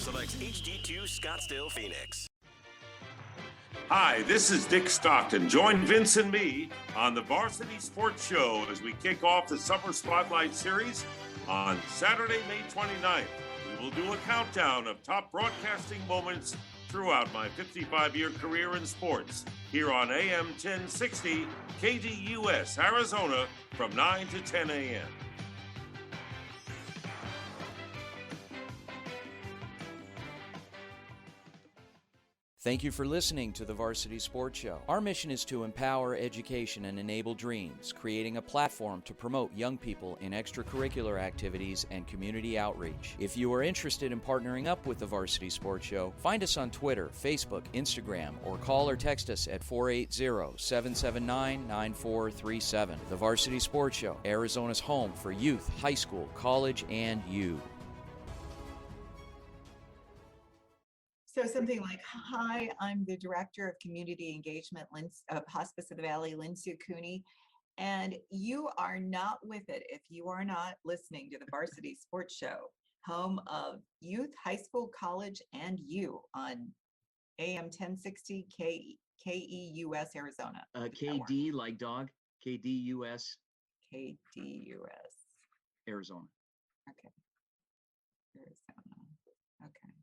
KSLX HD2 Scottsdale, Phoenix. Hi, this is Dick Stockton. Join Vince and me on the Varsity Sports Show as we kick off the Summer Spotlight Series on Saturday, May 29th. We will do a countdown of top broadcasting moments throughout my 55-year career in sports here on AM 1060 KDUS, Arizona, from 9 to 10 a.m. Thank you for listening to the Varsity Sports Show. Our mission is to empower education and enable dreams, creating a platform to promote young people in extracurricular activities and community outreach. If you are interested in partnering up with the Varsity Sports Show, find us on Twitter, Facebook, Instagram, or call or text us at 480-779-9437. The Varsity Sports Show, Arizona's home for youth, high school, college, and you. So something like, hi, I'm the Director of Community Engagement of Hospice of the Valley, Lindsay Cooney, and you are not with it if you are not listening to the Varsity Sports Show, home of youth, high school, college, and you on AM 1060 KEUS, Arizona. KD like dog, KDUS. KDUS. Arizona. Okay. Arizona. Okay.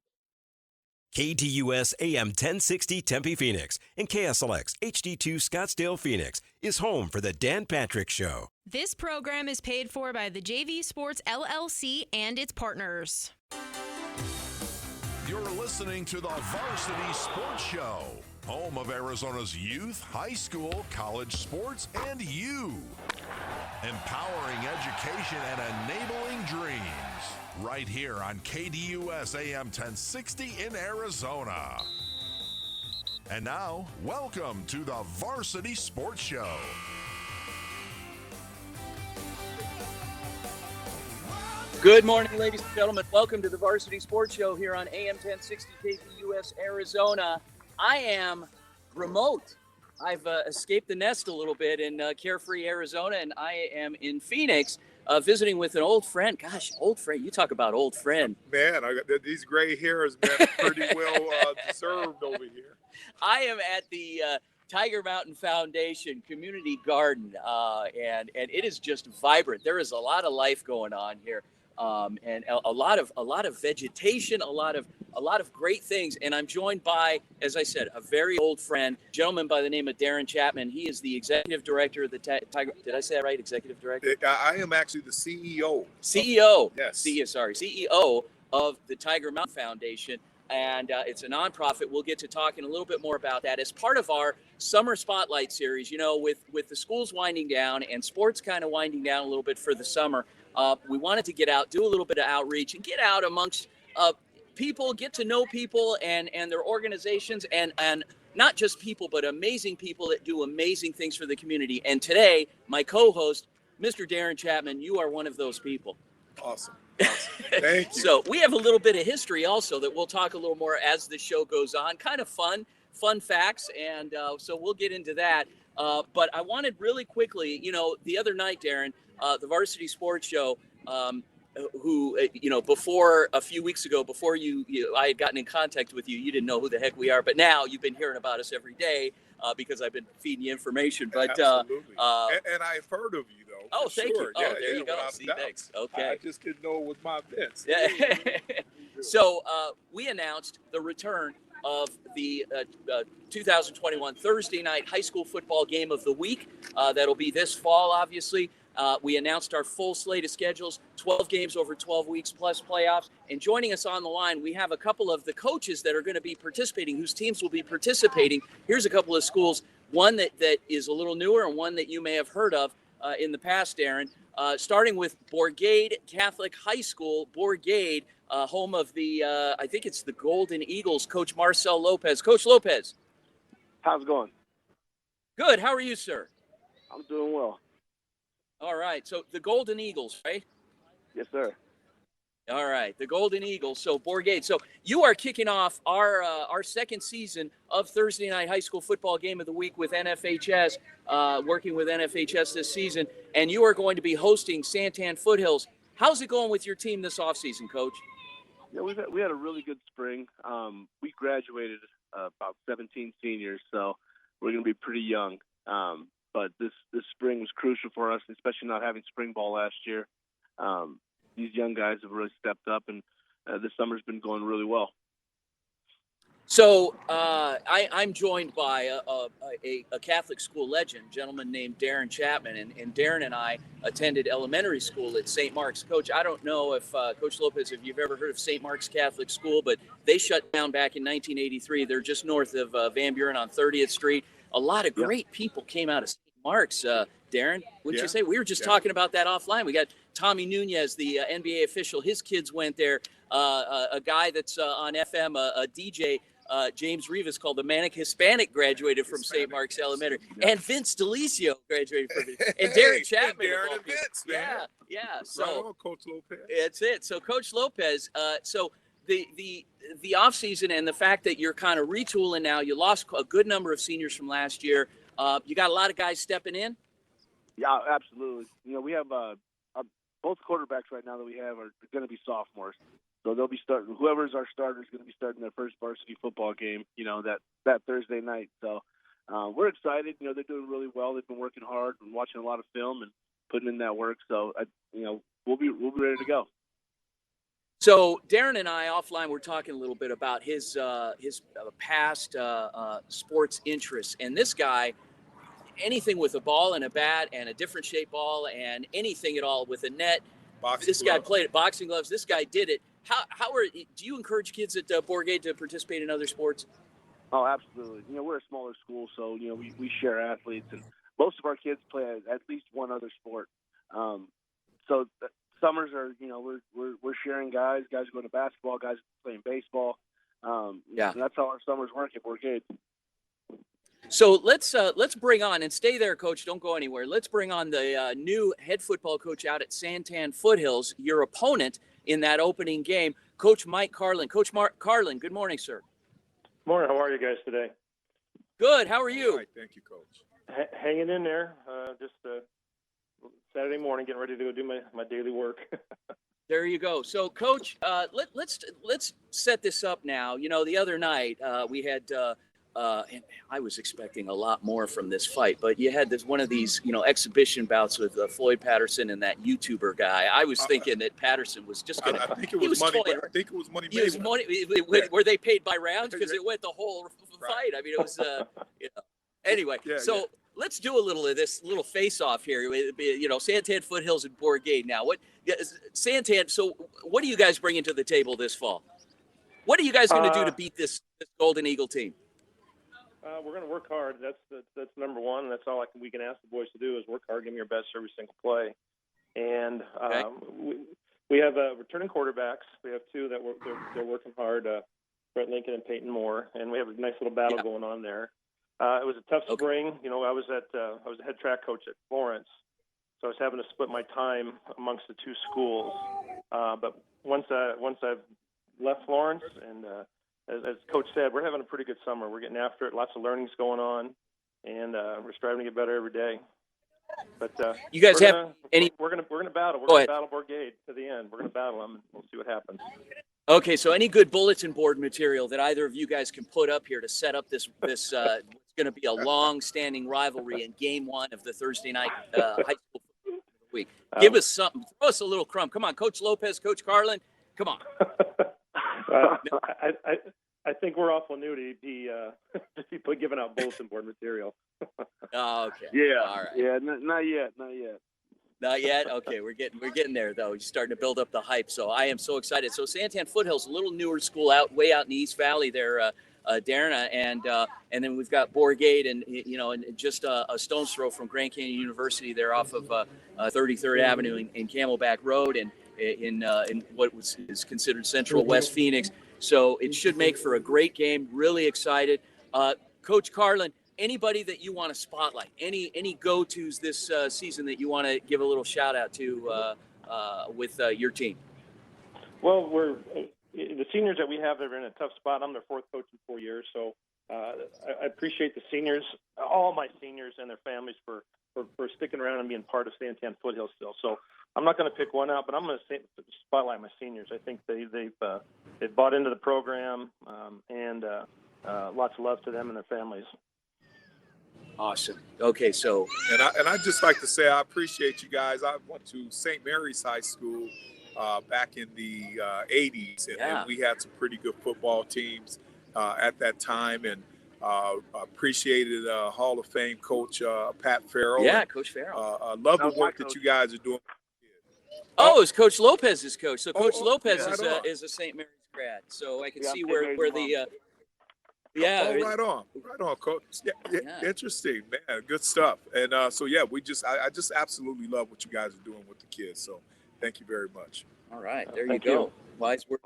KDUS AM 1060 Tempe, Phoenix, and KSLX HD2 Scottsdale, Phoenix, is home for the Dan Patrick Show. This program is paid for by the JV Sports LLC and its partners. You're listening to the Varsity Sports Show, home of Arizona's youth, high school, college sports, and you. Empowering education and enabling dreams. Right here on KDUS AM 1060 in Arizona. And now, welcome to the Varsity Sports Show. Good morning, ladies and gentlemen. Welcome to the Varsity Sports Show here on AM 1060 KDUS, Arizona. I am remote. I've escaped the nest a little bit in carefree Arizona, and I am in Phoenix visiting with an old friend. Gosh, old friend. You talk about old friend. Man, these gray hairs been pretty well deserved over here. I am at the Tiger Mountain Foundation Community Garden, and it is just vibrant. There is a lot of life going on here, and a lot of vegetation, a lot of great things. And I'm joined by, as I said, a very old friend, a gentleman by the name of Darren Chapman. He is the executive director of the Tiger. Did I say that right? Executive director? I am actually the CEO. CEO. Yes. CEO of the Tiger Mountain Foundation. And it's a nonprofit. We'll get to talking a little bit more about that as part of our Summer Spotlight series. You know, with the schools winding down and sports kind of winding down a little bit for the summer, we wanted to get out, do a little bit of outreach, and get out amongst people, get to know people and their organizations, and not just people, but amazing people that do amazing things for the community. And today, my co-host, Mr. Darren Chapman, you are one of those people. Awesome. Thank you. So we have a little bit of history also that we'll talk a little more as the show goes on. Kind of fun facts, and so we'll get into that. But I wanted really quickly, the other night, Darren, the Varsity Sports Show, who, before a few weeks ago, before I had gotten in contact with you, you didn't know who the heck we are. But now you've been hearing about us every day because I've been feeding you information. But absolutely. And I've heard of you, though. Oh, thank you. Yeah, Oh, there you go. See, thanks. Okay. I just didn't know it was my best. Yeah. So we announced the return of the 2021 Thursday night high school football game of the week. That'll be this fall, obviously. We announced our full slate of schedules, 12 games over 12 weeks plus playoffs. And joining us on the line, we have a couple of the coaches that are going to be participating, whose teams will be participating. Here's a couple of schools, one that is a little newer and one that you may have heard of in the past, Darren. Starting with Bourgade Catholic High School, Bourgade, home of the, I think it's the Golden Eagles, Coach Marcel Lopez. Coach Lopez. How's it going? Good. How are you, sir? I'm doing well. All right. So the Golden Eagles, right? Yes, sir. All right. The Golden Eagles. So Bourgade. So you are kicking off our second season of Thursday Night High School Football Game of the Week with NFHS, working with NFHS this season. And you are going to be hosting Santan Foothills. How's it going with your team this offseason, Coach? Yeah, we had a really good spring. We graduated about 17 seniors, so we're going to be pretty young. But this spring was crucial for us, especially not having spring ball last year. These young guys have really stepped up, and this summer's been going really well. So I'm joined by a Catholic school legend, a gentleman named Darren Chapman, and Darren and I attended elementary school at St. Mark's. Coach, I don't know if Coach Lopez, if you've ever heard of St. Mark's Catholic School, but they shut down back in 1983. They're just north of Van Buren on 30th Street. A lot of great people came out of St. Mark's. Darren, wouldn't you say? We were just talking about that offline. We got Tommy Nunez, the NBA official. His kids went there. A guy that's on FM, a DJ. James Rivas, called the Manic Hispanic, graduated from St. Mark's Elementary, and Vince DeLisio graduated from it, and Darren Chapman. Darren and Vince, man. Yeah. So right on, Coach Lopez. It's it. So Coach Lopez. So the off season and the fact that you're kind of retooling now. You lost a good number of seniors from last year. You got a lot of guys stepping in. Yeah, absolutely. We have both quarterbacks right now that we have are going to be sophomores. So they'll be starting. Whoever's our starter is going to be starting their first varsity football game. That Thursday night. So we're excited. They're doing really well. They've been working hard and watching a lot of film and putting in that work. So we'll be ready to go. So Darren and I offline were talking a little bit about his past sports interests, and this guy, anything with a ball and a bat and a different shaped ball and anything at all with a net. Guy played at boxing gloves. This guy did it. Do you encourage kids at Bourgade to participate in other sports? Oh, absolutely. We're a smaller school, so we share athletes, and most of our kids play at least one other sport. So summers are, we're sharing guys going to basketball, guys playing baseball. And that's how our summers work at Bourgade. So let's bring on, and stay there, Coach. Don't go anywhere. Let's bring on the new head football coach out at Santan Foothills, your opponent in that opening game, Coach Mike Carlin. Coach Carlin, good morning, sir. Morning. How are you guys today? Good. How are you? All right, thank you, Coach. Hanging in there. Just Saturday morning, getting ready to go do my daily work. There you go. So, Coach, let's set this up now. The other night we had. And I was expecting a lot more from this fight, but you had one of these, exhibition bouts with Floyd Patterson and that YouTuber guy. I was thinking that Patterson was just going to. I think it was money. I think it was money. Were they paid by rounds? Because it went the whole fight. I mean, it was. Anyway, let's do a little of this little face-off here. Santan Foothills and Bourgade. Now, Santan? So, what are you guys bringing to the table this fall? What are you guys going to do to beat this Golden Eagle team? We're going to work hard. That's number one. That's all we can ask the boys to do is work hard, give me your best every single play. And we have returning quarterbacks. We have two that they're working hard, Brett Lincoln and Peyton Moore, and we have a nice little battle going on there. It was a tough spring. I was a head track coach at Florence, so I was having to split my time amongst the two schools. But once I've left Florence and as Coach said, we're having a pretty good summer. We're getting after it. Lots of learnings going on, and we're striving to get better every day. But you guys have any? We're gonna battle. We're gonna battle Bourgade to the end. We're gonna battle them, and we'll see what happens. Okay, so any good bulletin board material that either of you guys can put up here to set up this what's going to be a long-standing rivalry in Game 1 of the Thursday night high school week? Give us something. Throw us a little crumb. Come on, Coach Lopez, Coach Carlin. Come on. I think we're awful new to be giving out bulletin board material. Oh, okay. Yeah. All right. Yeah. Not yet. Not yet. Okay, we're getting there though. You're starting to build up the hype. So I am so excited. So Santan Foothills, a little newer school way out in the East Valley there, Darren, and then we've got Bourgade, and just a stone's throw from Grand Canyon University. They're off of 33rd Avenue in Camelback Road, and in what is considered Central West Phoenix. So it should make for a great game. Really excited. Coach Carlin, anybody that you want to spotlight, any go-tos this season that you want to give a little shout out to with your team? Well, the seniors that we have are in a tough spot. I'm their fourth coach in 4 years, so I appreciate the seniors, all my seniors and their families for for sticking around and being part of Santan Foothills still. So I'm not going to pick one out, but I'm going to spotlight my seniors. I think they've bought into the program, and lots of love to them and their families. Awesome. Okay, so And I just like to say I appreciate you guys. I went to St. Mary's High School back in the 80s, and we had some pretty good football teams at that time, and appreciated Hall of Fame coach Pat Farrell. Yeah, Coach Farrell. I love the work that you guys are doing. Oh, it's Coach Lopez's coach. So Coach Lopez right is a St. Mary's grad. So I can see where the right on, Coach. Yeah, interesting, man. Good stuff. And so yeah, I just absolutely love what you guys are doing with the kids. So thank you very much. All right, there you go. Wise word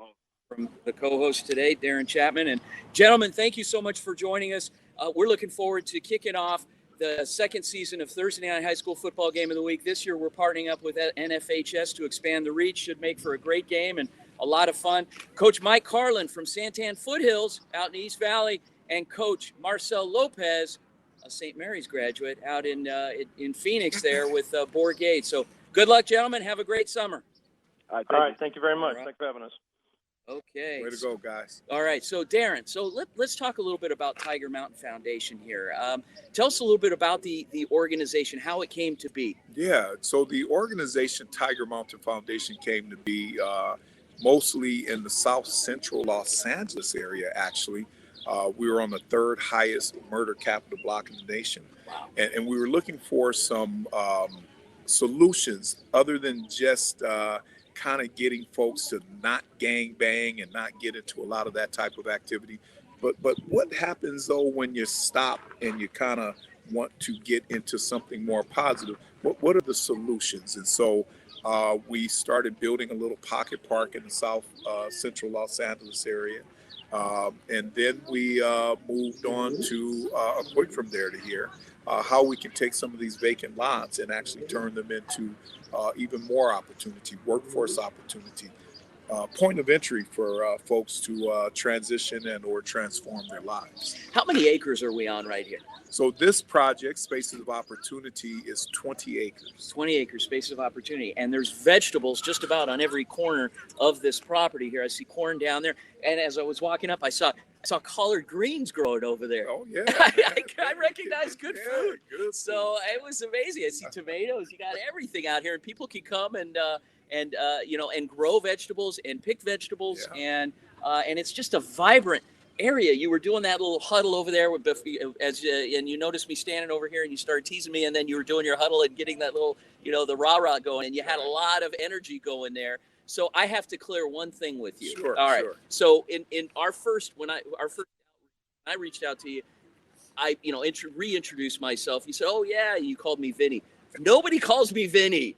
from the co-host today, Darren Chapman. And gentlemen, thank you so much for joining us. We're looking forward to kicking off the second season of Thursday Night High School Football Game of the Week. This year, we're partnering up with NFHS to expand the reach. Should make for a great game and a lot of fun. Coach Mike Carlin from Santan Foothills out in East Valley, and Coach Marcel Lopez, a St. Mary's graduate, out in Phoenix there with Bourgade. So good luck, gentlemen. Have a great summer. All right. Thank you very much. Right. Thanks for having us. Okay. Way to go, guys. All right. So, Darren, let's talk a little bit about Tiger Mountain Foundation here. Tell us a little bit about the organization, how it came to be. Yeah. So the organization Tiger Mountain Foundation came to be mostly in the South Central Los Angeles area, actually. We were on the third highest murder capital block in the nation. Wow. And we were looking for some solutions other than just kind of getting folks to not gang bang and not get into a lot of that type of activity. But what happens though when you stop and you kind of want to get into something more positive? What are the solutions? And so we started building a little pocket park in the South Central Los Angeles area. And then we moved on to quick from there to here, how we can take some of these vacant lots and actually turn them into even more opportunity, workforce opportunity, point of entry for folks to transition and or transform their lives. How many acres are we on right here? So this project, Spaces of Opportunity, is 20 acres. 20 acres, Spaces of Opportunity. And there's vegetables just about on every corner of this property here. I see corn down there. And as I was walking up, I saw collard greens growing over there. Oh, yeah. I recognize good food. Good so it was amazing. I see tomatoes. You got everything out here. And people can come and grow vegetables and pick vegetables. Yeah. And it's just a vibrant area. You were doing that little huddle over there and you noticed me standing over here and you started teasing me, and then you were doing your huddle and getting that little, the rah-rah going, and you had a lot of energy going there. So I have to clear one thing with you. Sure. All right. Sure. So in our first I reached out to you, I reintroduced myself. You said, "Oh yeah," you called me Vinny. Nobody calls me Vinny.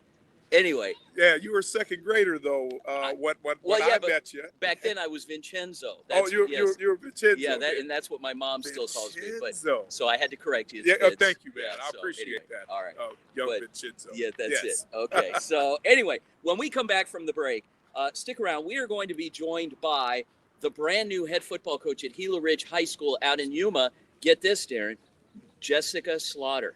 Anyway. Yeah, you were a second grader though. When I met you. Back then I was Vincenzo. You're Vincenzo. Yeah, and that's what my mom still calls me. But so I had to correct you. Yeah, thank you, man. I appreciate that. All right. Young Vincenzo. Yeah, that's it. Okay. So anyway, when we come back from the break, stick around. We are going to be joined by the brand new head football coach at Gila Ridge High School out in Yuma. Get this, Darren, Jessica Slaughter,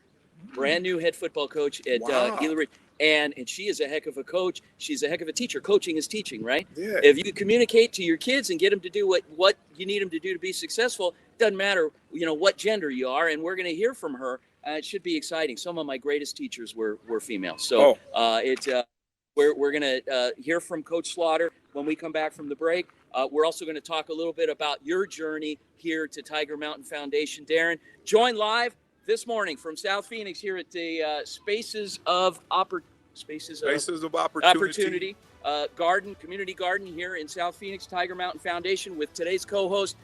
brand new head football coach at Gila Ridge. And she is a heck of a coach. She's a heck of a teacher. Coaching is teaching, right? Yeah. If you communicate to your kids and get them to do what you need them to do to be successful, doesn't matter, what gender you are. And we're going to hear from her. It should be exciting. Some of my greatest teachers were female. So we're going to hear from Coach Slaughter when we come back from the break. We're also going to talk a little bit about your journey here to Tiger Mountain Foundation. Darren, join live this morning from South Phoenix here at the Spaces of Opportunity Community Garden here in South Phoenix, Tiger Mountain Foundation, with today's co-host,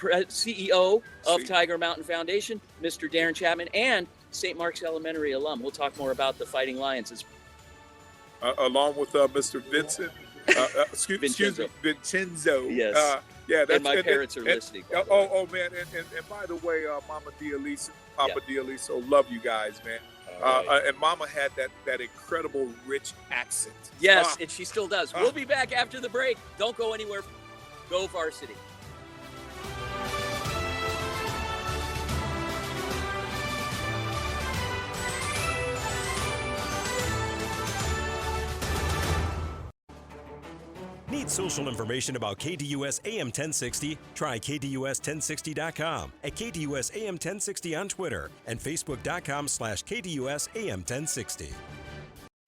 CEO of Tiger Mountain Foundation, Mr. Darren Chapman, and St. Mark's Elementary alum. We'll talk more about the Fighting Lions. Along with Mr. Vincent. Excuse me, Vincenzo. Yes. And my parents are listening. Oh man, and by the way, Mama Dialiso, Papa Dialiso, love you guys, man. Right. And Mama had that incredible rich accent. Yes, and she still does. We'll be back after the break. Don't go anywhere. Go Varsity. Need social information about KDUS AM 1060? Try KDUS1060.com, at KDUS AM 1060 on Twitter, and Facebook.com/KDUS AM 1060.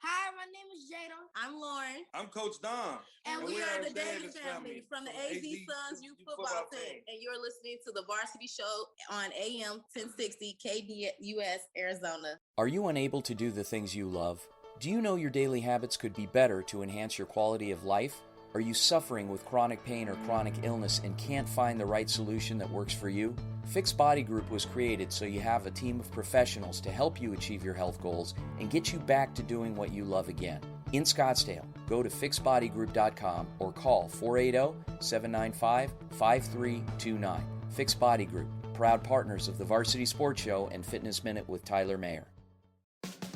Hi, my name is Jada. I'm Lauren. I'm Coach Don. And we are the Davis family from the AZ Suns Youth Football Team. And you're listening to the Varsity Show on AM 1060 KDUS, Arizona. Are you unable to do the things you love? Do you know your daily habits could be better to enhance your quality of life? Are you suffering with chronic pain or chronic illness and can't find the right solution that works for you? Fix Body Group was created so you have a team of professionals to help you achieve your health goals and get you back to doing what you love again. In Scottsdale, go to fixbodygroup.com or call 480-795-5329. Fix Body Group, proud partners of the Varsity Sports Show and Fitness Minute with Tyler Mayer.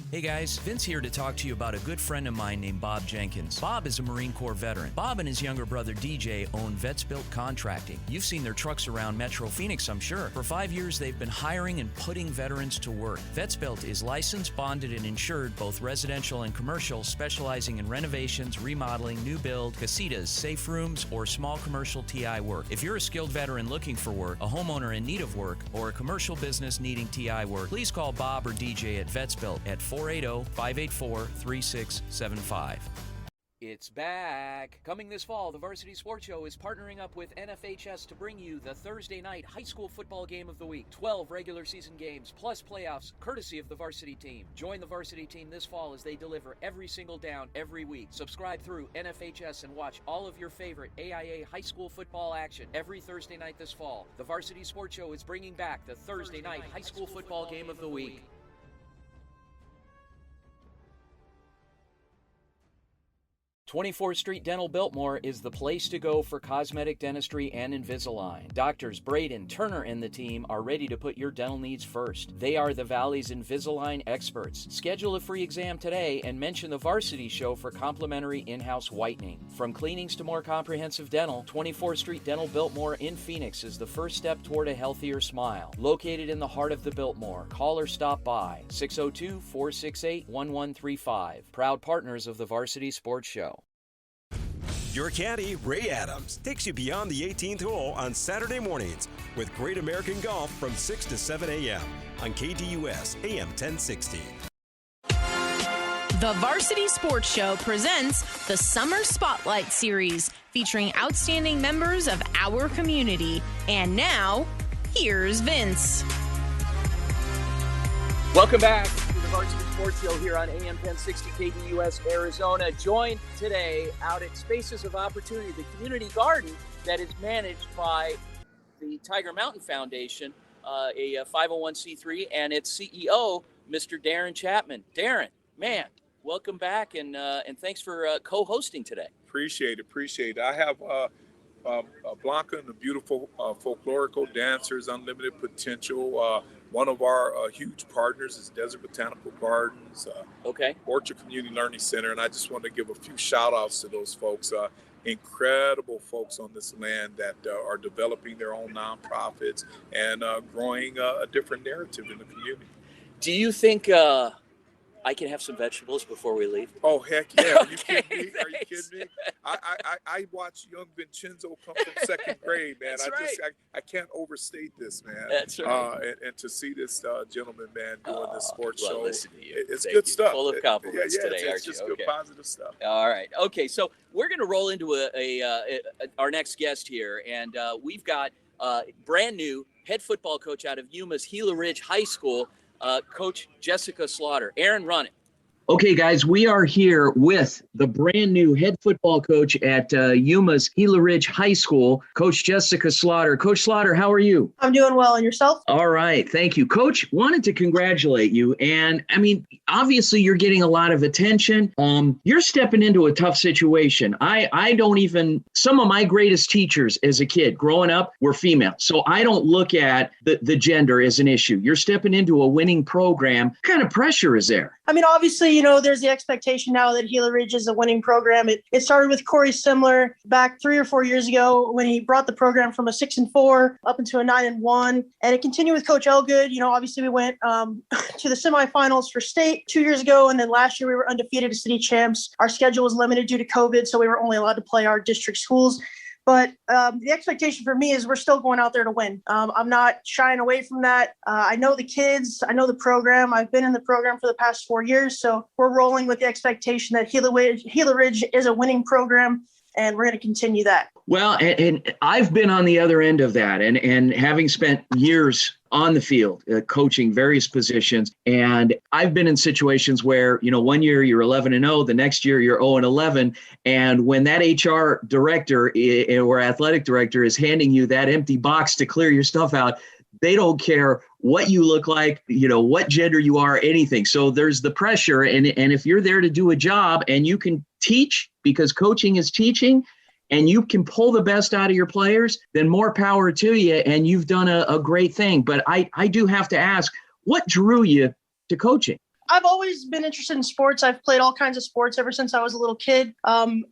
Hey guys, Vince here to talk to you about a good friend of mine named Bob Jenkins. Bob is a Marine Corps veteran. Bob and his younger brother DJ own Vets Built Contracting. You've seen their trucks around Metro Phoenix, I'm sure. For 5 years, they've been hiring and putting veterans to work. Vets Built is licensed, bonded, and insured, both residential and commercial, specializing in renovations, remodeling, new build, casitas, safe rooms, or small commercial TI work. If you're a skilled veteran looking for work, a homeowner in need of work, or a commercial business needing TI work, please call Bob or DJ at Vets Built at 480-584-3675. It's back! Coming this fall, the Varsity Sports Show is partnering up with NFHS to bring you the Thursday night high school football game of the week. 12 regular season games, plus playoffs, courtesy of the varsity team. Join the varsity team this fall as they deliver every single down every week. Subscribe through NFHS and watch all of your favorite AIA high school football action every Thursday night this fall. The Varsity Sports Show is bringing back the Thursday night high school football game of the week. 24th Street Dental Biltmore is the place to go for cosmetic dentistry and Invisalign. Doctors Braden, Turner, and the team are ready to put your dental needs first. They are the Valley's Invisalign experts. Schedule a free exam today and mention the Varsity Show for complimentary in-house whitening. From cleanings to more comprehensive dental, 24th Street Dental Biltmore in Phoenix is the first step toward a healthier smile. Located in the heart of the Biltmore, call or stop by 602-468-1135. Proud partners of the Varsity Sports Show. Your caddy, Ray Adams, takes you beyond the 18th hole on Saturday mornings with Great American Golf from 6 to 7 a.m. on KDUS AM 1060. The Varsity Sports Show presents the Summer Spotlight Series, featuring outstanding members of our community. And now, here's Vince. Welcome back to the Varsity Sports Show here on AM 1060 KDUS Arizona. Joined today out at Spaces of Opportunity, the community garden that is managed by the Tiger Mountain Foundation, a 501c3, and its CEO, Mr. Darren Chapman. Darren, man, welcome back, and thanks for co-hosting today. Appreciate it. I have Blanca and the beautiful folklorical dancers, Unlimited Potential. One of our huge partners is Desert Botanical Gardens, Orchard Community Learning Center, and I just want to give a few shout-outs to those folks. Incredible folks on this land that are developing their own nonprofits and growing a different narrative in the community. Do you think I can have some vegetables before we leave? Oh, heck yeah. Are you Okay, kidding me? Are you kidding me? I watched young Vincenzo come from second grade, man. That's right. I can't overstate this, man. That's right. And to see this gentleman, man, doing this sports well, show, listen to you. it's Thank good you. stuff. Full of compliments today, it's aren't just you? good, Okay. positive stuff. All right. Okay, so we're going to roll into our next guest here, and we've got brand new head football coach out of Yuma's Gila Ridge High School, Coach Jessica Slaughter. Aaron, run it. Okay, guys, we are here with the brand new head football coach at Yuma's Gila Ridge High School, Coach Jessica Slaughter. Coach Slaughter, how are you? I'm doing well. And yourself? All right. Thank you. Coach, wanted to congratulate you. And I mean, obviously you're getting a lot of attention. You're stepping into a tough situation. Some of my greatest teachers as a kid growing up were female. So I don't look at the gender as an issue. You're stepping into a winning program. What kind of pressure is there? I mean, obviously obviously, there's the expectation now that Gila Ridge is a winning program. It started with Corey Simler back 3 or 4 years ago when he brought the program from a 6-4 up into a 9-1. And it continued with Coach Elgood. Obviously we went to the semifinals for state 2 years ago. And then last year we were undefeated as city champs. Our schedule was limited due to COVID, so we were only allowed to play our district schools. But the expectation for me is we're still going out there to win. I'm not shying away from that. I know the kids. I know the program. I've been in the program for the past 4 years. So we're rolling with the expectation that Gila Ridge is a winning program, and we're going to continue that. Well, and I've been on the other end of that, and having spent years on the field, coaching various positions. And I've been in situations where, 1 year you're 11-0, the next year you're 0-11. And when that HR director or athletic director is handing you that empty box to clear your stuff out, they don't care what you look like, what gender you are, anything. So there's the pressure. And if you're there to do a job and you can teach, because coaching is teaching, and you can pull the best out of your players, then more power to you. And you've done a great thing. But I do have to ask, what drew you to coaching? I've always been interested in sports. I've played all kinds of sports ever since I was a little kid.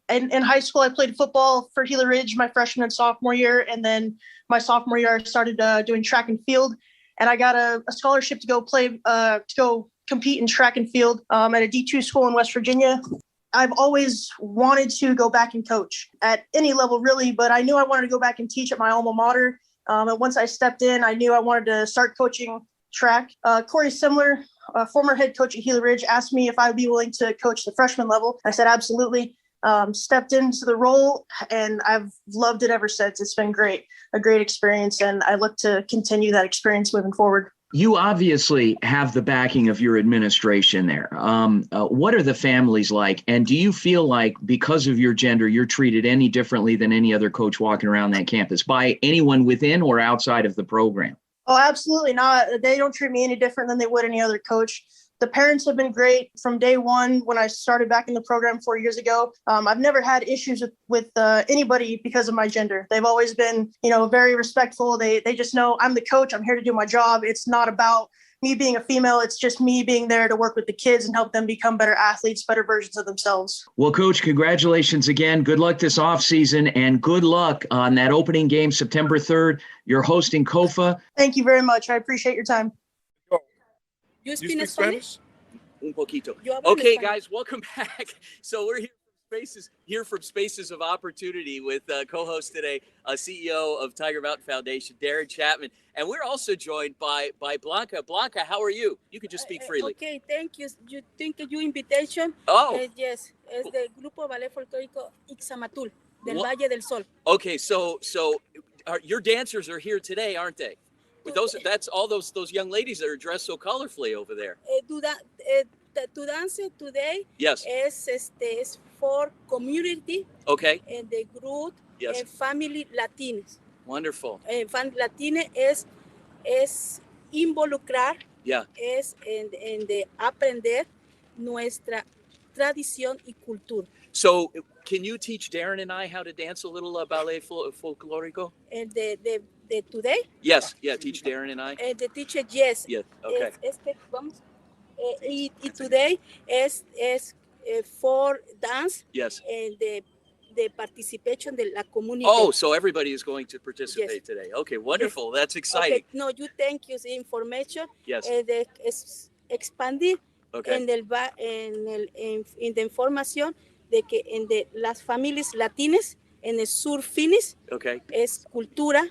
In high school, I played football for Gila Ridge my freshman and sophomore year. And then my sophomore year, I started doing track and field. And I got a scholarship to go compete in track and field at a D2 school in West Virginia. I've always wanted to go back and coach at any level, really, but I knew I wanted to go back and teach at my alma mater. And once I stepped in, I knew I wanted to start coaching track. Corey Simler, former head coach at Gila Ridge, asked me if I would be willing to coach the freshman level. I said, absolutely. Stepped into the role, and I've loved it ever since. It's been great, a great experience, and I look to continue that experience moving forward. You obviously have the backing of your administration there. What are the families like? And do you feel like because of your gender, you're treated any differently than any other coach walking around that campus by anyone within or outside of the program? Oh, absolutely not. They don't treat me any different than they would any other coach. The parents have been great from day one when I started back in the program 4 years ago. I've never had issues with anybody because of my gender. They've always been, very respectful. They just know I'm the coach. I'm here to do my job. It's not about me being a female. It's just me being there to work with the kids and help them become better athletes, better versions of themselves. Well, Coach, congratulations again. Good luck this offseason, and good luck on that opening game September 3rd. You're hosting KOFA. Thank you very much. I appreciate your time. You speak Spanish? Un poquito. Okay, guys, welcome back. So we're here from Spaces of Opportunity with co-host today, CEO of Tiger Mountain Foundation, Darren Chapman. And we're also joined by Blanca. Blanca, how are you? You can just speak freely. Okay, thank you. Thank you invitation. Oh. Yes, es del Grupo Ballet Folclórico Ixamatul, del Valle del Sol. Okay, so your dancers are here today, aren't they? With that's all those young ladies that are dressed so colorfully over there. To dance today, yes, es for community. Okay. And the group, yes, family Latinos. Wonderful. Family Latina es involucrar, yeah, es en de aprender nuestra tradición y cultura. So, can you teach Darren and I how to dance a little ballet folklorico? De today? Yes, yeah, teach Darren and I. The teacher, yes. Yes, okay. Vamos. Y today es for dance. Yes. And the participation de la community. Oh, so everybody is going to participate today. Okay, wonderful. Yes. That's exciting. Okay. No, you thank you the information. Yes. De expandir okay. en la información de que en de las familias latinas en el sur Phoenix, okay, es cultura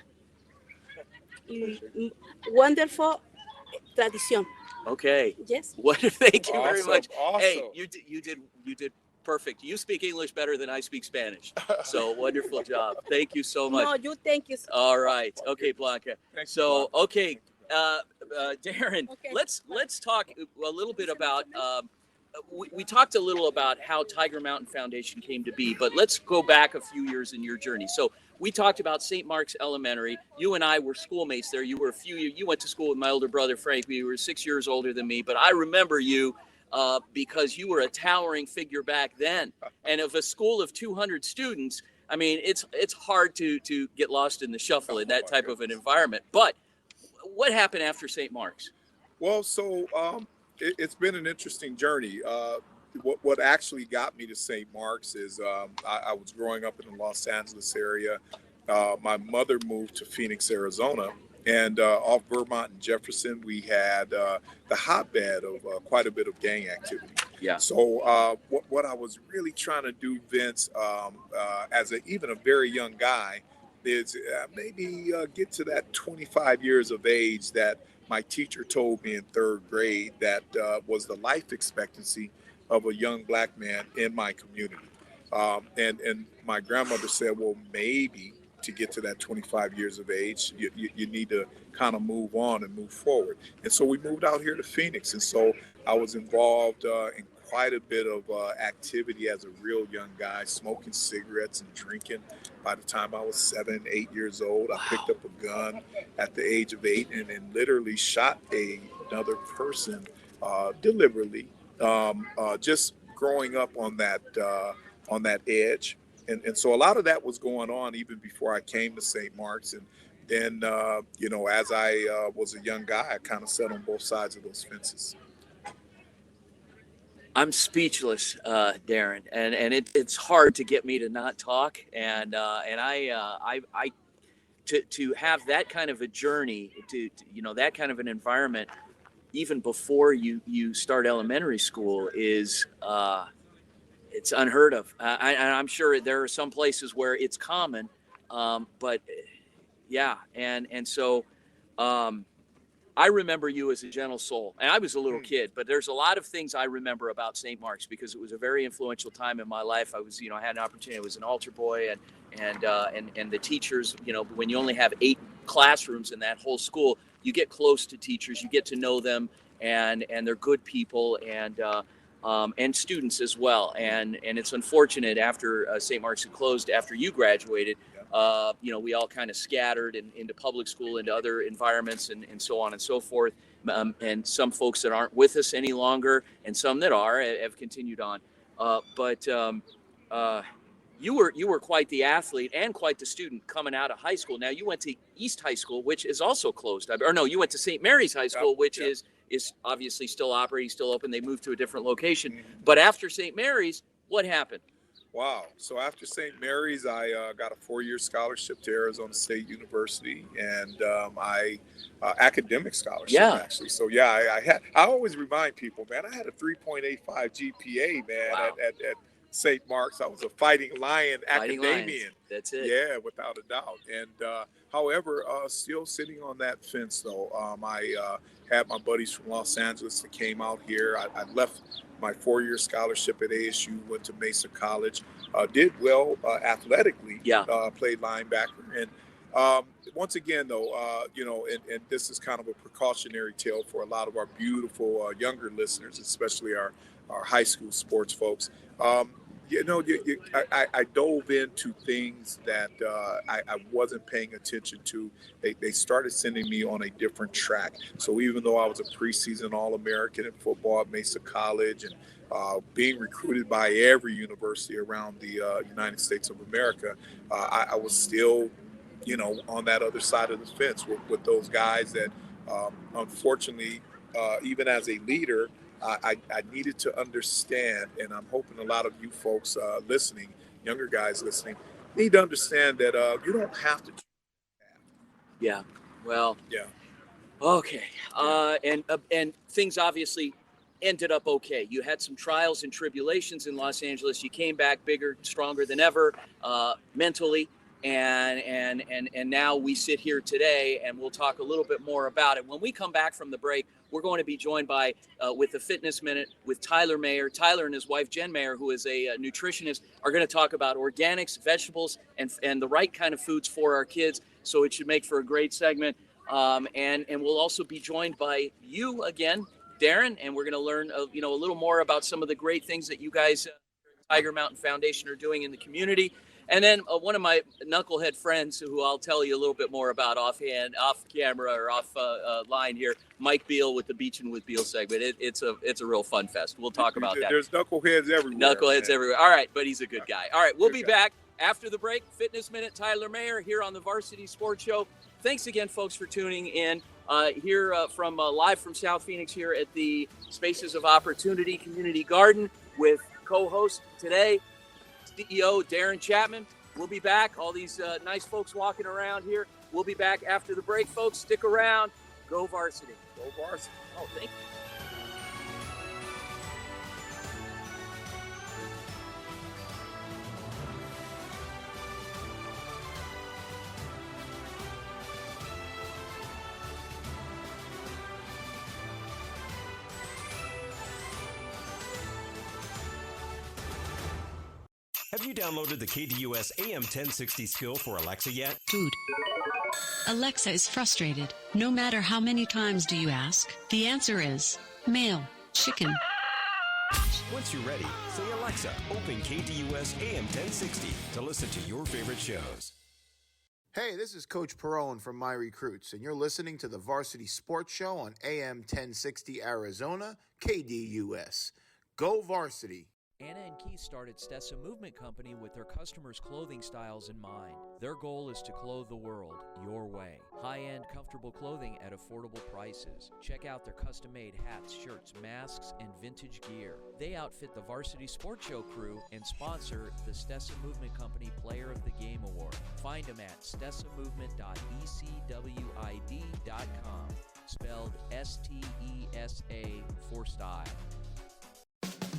y wonderful tradición. Okay. Yes. Thank you very much. Awesome. Hey, you did perfect. You speak English better than I speak Spanish. So wonderful job. Thank you so much. No, you thank you. All right. Okay, Blanca. So, okay, Darren, okay. let's talk a little bit about. We talked a little about how Tiger Mountain Foundation came to be, but let's go back a few years in your journey. So we talked about St. Mark's Elementary. You and I were schoolmates there. You went to school with my older brother, Frank. You were 6 years older than me, but I remember you because you were a towering figure back then. And of a school of 200 students, I mean, it's hard to get lost in the shuffle in that type of an environment. But what happened after St. Mark's? Well, so it's been an interesting journey. What actually got me to St. Mark's is I was growing up in the Los Angeles area. My mother moved to Phoenix, Arizona, and off Vermont and Jefferson, we had the hotbed of quite a bit of gang activity. Yeah. So what I was really trying to do, Vince, as even a very young guy, is maybe get to that 25 years of age that my teacher told me in third grade that was the life expectancy of a young black man in my community. And my grandmother said, well, maybe to get to that 25 years of age, you need to kind of move on and move forward. And so we moved out here to Phoenix. And so I was involved in quite a bit of activity as a real young guy, smoking cigarettes and drinking. By the time I was 7, 8 years old, I picked up a gun at the age of 8 and literally shot another person deliberately. Just growing up on that edge. And so a lot of that was going on even before I came to St. Mark's. And then, as I was a young guy, I kind of sat on both sides of those fences. I'm speechless, Darren, and it's hard to get me to not talk. And I to have that kind of a journey, to that kind of an environment, even before you start elementary school, is it's unheard of. I'm sure there are some places where it's common, but yeah, and so. I remember you as a gentle soul, and I was a little kid, but there's a lot of things I remember about St. Mark's because it was a very influential time in my life. I was, I had an opportunity. I was an altar boy, and the teachers, when you only have 8 classrooms in that whole school, you get close to teachers, you get to know them, and they're good people, and students as well. And it's unfortunate after St. Mark's had closed after you graduated. We all kind of scattered into public school, into other environments, and so on and so forth. And some folks that aren't with us any longer, and some that are, have continued on. But you were quite the athlete and quite the student coming out of high school. Now you went to East High School, which is also closed. Or no, you went to St. Mary's High School, which is obviously still operating, still open. They moved to a different location. Mm-hmm. But after St. Mary's, what happened? Wow. So after St. Mary's, I got a 4-year scholarship to Arizona State University, and academic scholarship, actually. So I always remind people, man, I had a 3.85 GPA, man. Wow. at St. Mark's. I was a fighting academician. Lions. That's it. Yeah, without a doubt. And however, still sitting on that fence, though. I had my buddies from Los Angeles that came out here. I left my 4-year scholarship at ASU, went to Mesa College, did well athletically, played linebacker. And once again, though, and this is kind of a precautionary tale for a lot of our beautiful younger listeners, especially our high school sports folks. I dove into things that I wasn't paying attention to. They started sending me on a different track. So even though I was a preseason All-American in football at Mesa College and being recruited by every university around the United States of America, I was still, on that other side of the fence with those guys that, unfortunately, even as a leader, I needed to understand, and I'm hoping a lot of you folks listening, younger guys listening, need to understand that you don't have to. Yeah. Well. Yeah. Okay. And things obviously ended up okay. You had some trials and tribulations in Los Angeles. You came back bigger, stronger than ever, mentally. And now we sit here today, and we'll talk a little bit more about it. When we come back from the break, we're going to be joined by, with the Fitness Minute, with Tyler Mayer. Tyler and his wife, Jen Mayer, who is a nutritionist, are going to talk about organics, vegetables, and the right kind of foods for our kids. So it should make for a great segment. And we'll also be joined by you again, Darren, and we're going to learn a little more about some of the great things that you guys, Tiger Mountain Foundation, are doing in the community. And then one of my knucklehead friends, who I'll tell you a little bit more about off camera or off line here, Mike Beal with the Beachin' with Beal segment. It's a real fun fest. We'll talk about that. There's knuckleheads everywhere. Knuckleheads everywhere. All right, but he's a good guy. All right, we'll be back After the break, Fitness Minute, Tyler Mayer here on the Varsity Sports Show. Thanks again, folks, for tuning in here from live from South Phoenix here at the Spaces of Opportunity Community Garden with co-host today, CEO Darren Chapman. We'll be back. All these nice folks walking around here. We'll be back after the break, folks. Stick around. Go Varsity. Go Varsity. Oh, thank you. Have you downloaded the KDUS AM 1060 skill for Alexa yet? Dude, Alexa is frustrated. No matter how many times do you ask, the answer is male, chicken. Once you're ready, say Alexa, open KDUS AM 1060 to listen to your favorite shows. Hey, this is Coach Perone from My Recruits, and you're listening to the Varsity Sports Show on AM 1060 Arizona, KDUS. Go Varsity! Anna and Keith started Stessa Movement Company with their customers' clothing styles in mind. Their goal is to clothe the world your way. High-end, comfortable clothing at affordable prices. Check out their custom-made hats, shirts, masks, and vintage gear. They outfit the Varsity Sports Show crew and sponsor the Stessa Movement Company Player of the Game Award. Find them at stessamovement.ecwid.com, spelled S-T-E-S-A for style.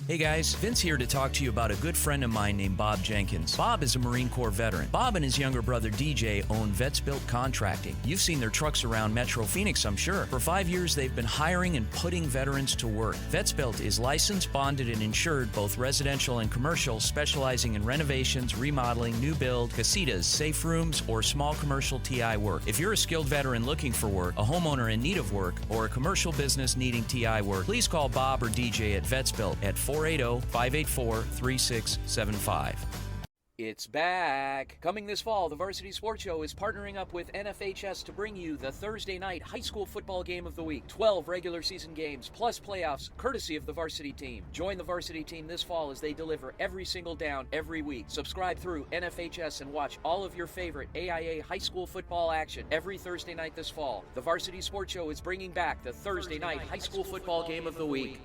Hey guys, Vince here to talk to you about a good friend of mine named Bob Jenkins. Bob is a Marine Corps veteran. Bob and his younger brother DJ own Vets-Built Contracting. You've seen their trucks around Metro Phoenix, I'm sure. For 5 years, they've been hiring and putting veterans to work. Vets-Built is licensed, bonded, and insured, both residential and commercial, specializing in renovations, remodeling, new build, casitas, safe rooms, or small commercial TI work. If you're a skilled veteran looking for work, a homeowner in need of work, or a commercial business needing TI work, please call Bob or DJ at Vets-Built at 480-584-3675. It's back! Coming this fall, the Varsity Sports Show is partnering up with NFHS to bring you the Thursday night high school football game of the week. 12 regular season games, plus playoffs, courtesy of the varsity team. Join the varsity team this fall as they deliver every single down every week. Subscribe through NFHS and watch all of your favorite AIA high school football action every Thursday night this fall. The Varsity Sports Show is bringing back the Thursday night high school football game of the week.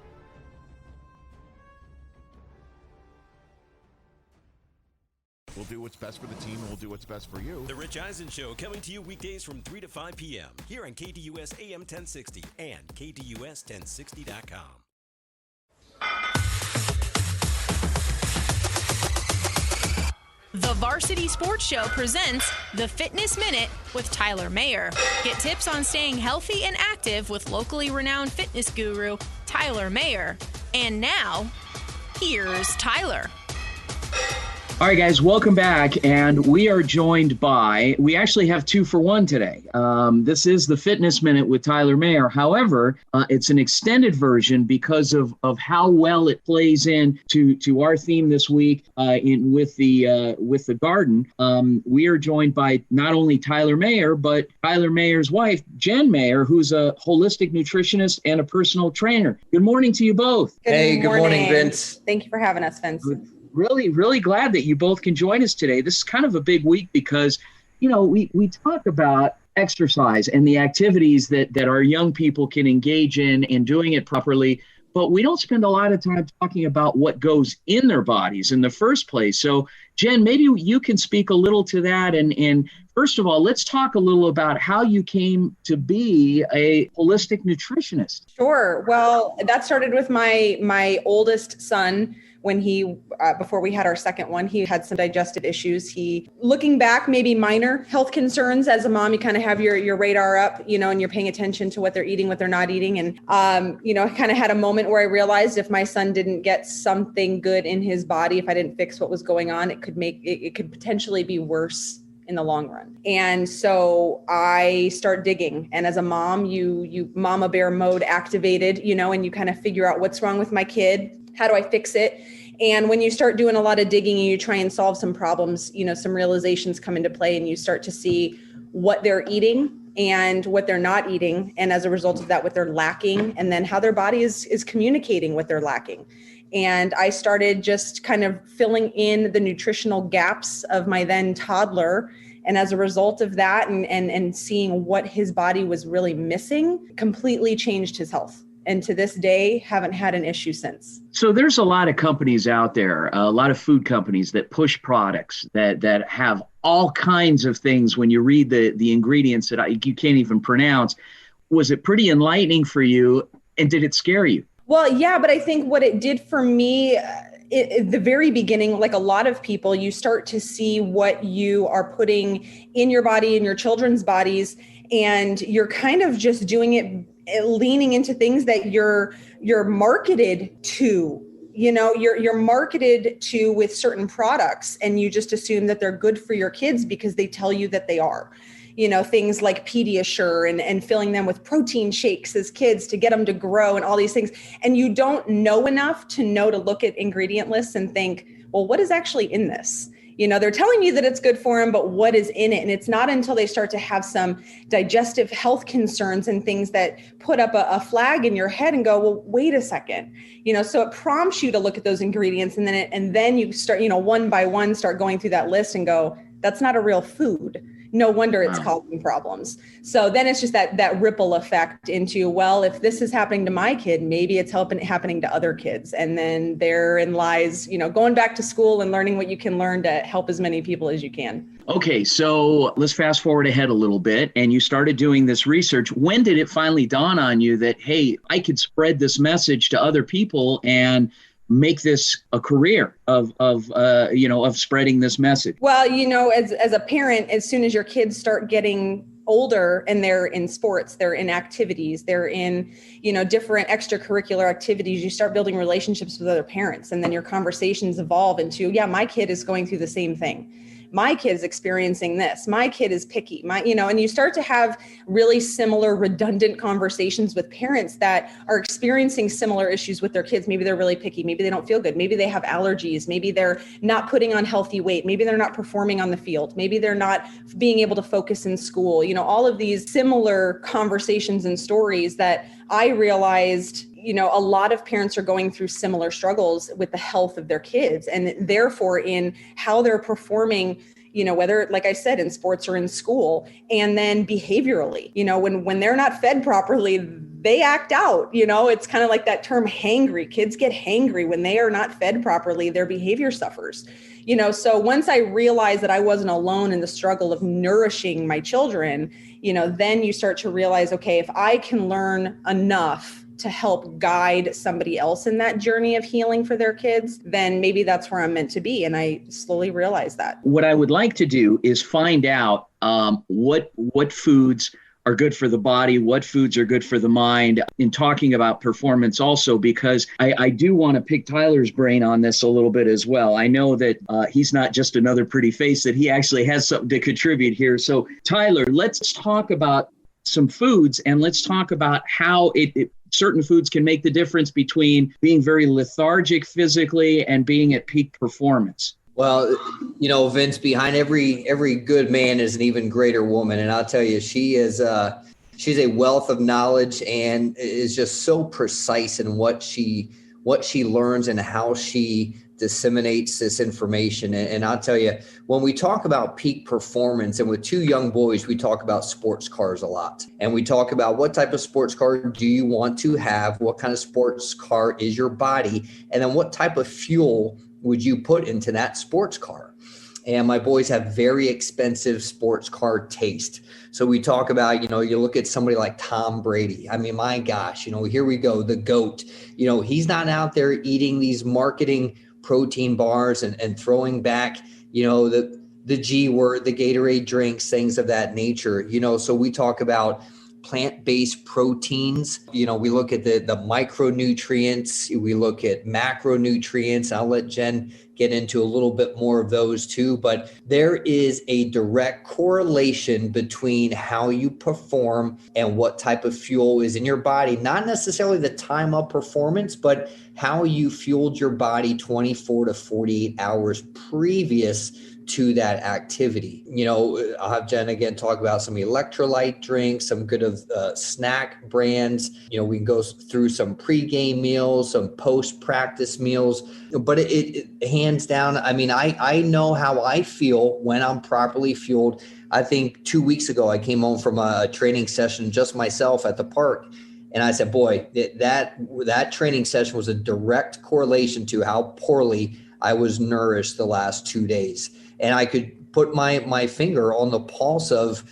We'll do what's best for the team, and we'll do what's best for you. The Rich Eisen Show, coming to you weekdays from 3 to 5 p.m. here on KDUS AM 1060 and KDUS1060.com. The Varsity Sports Show presents the Fitness Minute with Tyler Mayer. Get tips on staying healthy and active with locally renowned fitness guru Tyler Mayer. And now, here's Tyler. All right, guys, welcome back. And we are joined by, we actually have 2 for 1 today. This is the Fitness Minute with Tyler Mayer. However, it's an extended version because of how well it plays in to our theme this week with the garden. We are joined by not only Tyler Mayer, but Tyler Mayer's wife, Jen Mayer, who's a holistic nutritionist and a personal trainer. Good morning to you both. Good morning, Vince. Thank you for having us, Vince. Really, really glad that you both can join us today. This is kind of a big week because, you know, we talk about exercise and the activities that our young people can engage in and doing it properly, but we don't spend a lot of time talking about what goes in their bodies in the first place. So, Jen, maybe you can speak a little to that. And first of all, let's talk a little about how you came to be a holistic nutritionist. Sure. Well, that started with my oldest son. When he, before we had our second one, he had some digestive issues. Looking back, maybe minor health concerns. As a mom, you kind of have your radar up, you know, and you're paying attention to what they're eating, what they're not eating. And, you know, I kind of had a moment where I realized if my son didn't get something good in his body, if I didn't fix what was going on, it could potentially be worse in the long run. And so I start digging. And as a mom, you mama bear mode activated, you know, and you kind of figure out what's wrong with my kid. How do I fix it? And when you start doing a lot of digging and you try and solve some problems, you know, some realizations come into play and you start to see what they're eating and what they're not eating. And as a result of that, what they're lacking, and then how their body is communicating what they're lacking. And I started just kind of filling in the nutritional gaps of my then toddler. And as a result of that and seeing what his body was really missing, completely changed his health. And to this day, haven't had an issue since. So there's a lot of companies out there, a lot of food companies that push products that have all kinds of things. When you read the ingredients that you can't even pronounce, was it pretty enlightening for you? And did it scare you? Well, yeah, but I think what it did for me, at the very beginning, like a lot of people, you start to see what you are putting in your body, in your children's bodies, and you're kind of just doing it, leaning into things that you're marketed to. You know, you're marketed to with certain products, and you just assume that they're good for your kids because they tell you that they are. You know, things like Pediasure and filling them with protein shakes as kids to get them to grow and all these things. And you don't know enough to know to look at ingredient lists and think, well, what is actually in this? You know, they're telling you that it's good for them, but what is in it? And it's not until they start to have some digestive health concerns and things that put up a flag in your head and go, well, wait a second. You know, so it prompts you to look at those ingredients, and then you start, you know, one by one, start going through that list and go, that's not a real food. No wonder it's causing problems. So then it's just that ripple effect into, well, if this is happening to my kid, maybe it's happening to other kids. And then therein lies, you know, going back to school and learning what you can learn to help as many people as you can. Okay, so let's fast forward ahead a little bit. And you started doing this research. When did it finally dawn on you that, hey, I could spread this message to other people and make this a career of spreading this message? Well, you know, as a parent, as soon as your kids start getting older and they're in sports, they're in activities, they're in, you know, different extracurricular activities, you start building relationships with other parents. And then your conversations evolve into, yeah, my kid is going through the same thing. My kid's experiencing this. My kid is picky. And you start to have really similar redundant conversations with parents that are experiencing similar issues with their kids. Maybe they're really picky. Maybe they don't feel good. Maybe they have allergies. Maybe they're not putting on healthy weight. Maybe they're not performing on the field. Maybe they're not being able to focus in school. You know, all of these similar conversations and stories that I realized, you know, a lot of parents are going through similar struggles with the health of their kids, and therefore in how they're performing, you know, whether, like I said, in sports or in school, and then behaviorally, you know, when they're not fed properly, they act out. You know, it's kind of like that term hangry. Kids get hangry when they are not fed properly, their behavior suffers. You know, so once I realized that I wasn't alone in the struggle of nourishing my children, you know, then you start to realize, okay, if I can learn enough to help guide somebody else in that journey of healing for their kids, then maybe that's where I'm meant to be. And I slowly realized that. What I would like to do is find out what foods are good for the body, what foods are good for the mind, in talking about performance also, because I do want to pick Tyler's brain on this a little bit as well. I know that he's not just another pretty face, that he actually has something to contribute here. So Tyler, let's talk about some foods, and let's talk about how certain foods can make the difference between being very lethargic physically and being at peak performance. Well, you know, Vince, behind every good man is an even greater woman. And I'll tell you, she's a wealth of knowledge and is just so precise in what she learns and how she disseminates this information. And I'll tell you, when we talk about peak performance, and with two young boys, we talk about sports cars a lot. And we talk about what type of sports car do you want to have? What kind of sports car is your body? And then what type of fuel would you put into that sports car? And my boys have very expensive sports car taste. So we talk about, you know, you look at somebody like Tom Brady. I mean, my gosh, you know, here we go, the GOAT. You know, he's not out there eating these marketing protein bars and throwing back, you know, the G word, the Gatorade drinks, things of that nature. You know, so we talk about plant-based proteins. You know, we look at the micronutrients, we look at macronutrients. I'll let Jen get into a little bit more of those too, but there is a direct correlation between how you perform and what type of fuel is in your body, not necessarily the time of performance, but how you fueled your body 24 to 48 hours previous to that activity. I'll have Jen again talk about some electrolyte drinks, some good of snack brands. We can go through some pregame meals, some post-practice meals, but it hands down, I know how I feel when I'm properly fueled. I think 2 weeks ago, I came home from a training session, just myself at the park. And I said, boy, that training session was a direct correlation to how poorly I was nourished the last 2 days. And I could put my finger on the pulse of,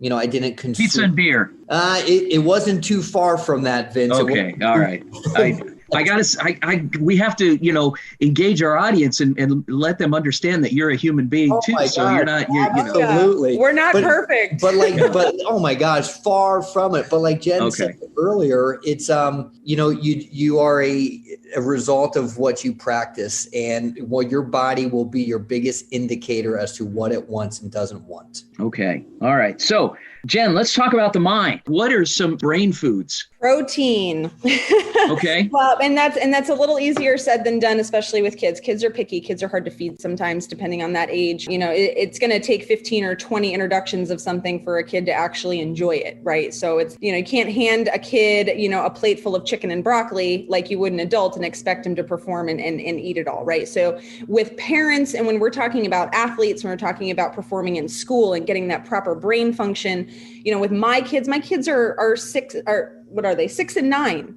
I didn't consume pizza and beer. It wasn't too far from that, Vince. Okay. All right. We have to, engage our audience and let them understand that you're a human being too. So God. you're not, Absolutely. We're not perfect. But oh my gosh, far from it. But like Jen said earlier, it's, you are a result of what you practice, and your body will be your biggest indicator as to what it wants and doesn't want. Okay. All right. So Jen, let's talk about the mind. What are some brain foods? Protein. Okay. Well, and that's a little easier said than done, especially with kids. Kids are picky. Kids are hard to feed sometimes, depending on that age. It's going to take 15 or 20 introductions of something for a kid to actually enjoy it, right? So it's, you can't hand a kid, a plate full of chicken and broccoli like you would an adult and expect him to perform and eat it all, right? So with parents, and when we're talking about athletes, when we're talking about performing in school and getting that proper brain function, with my kids are 6 and 9,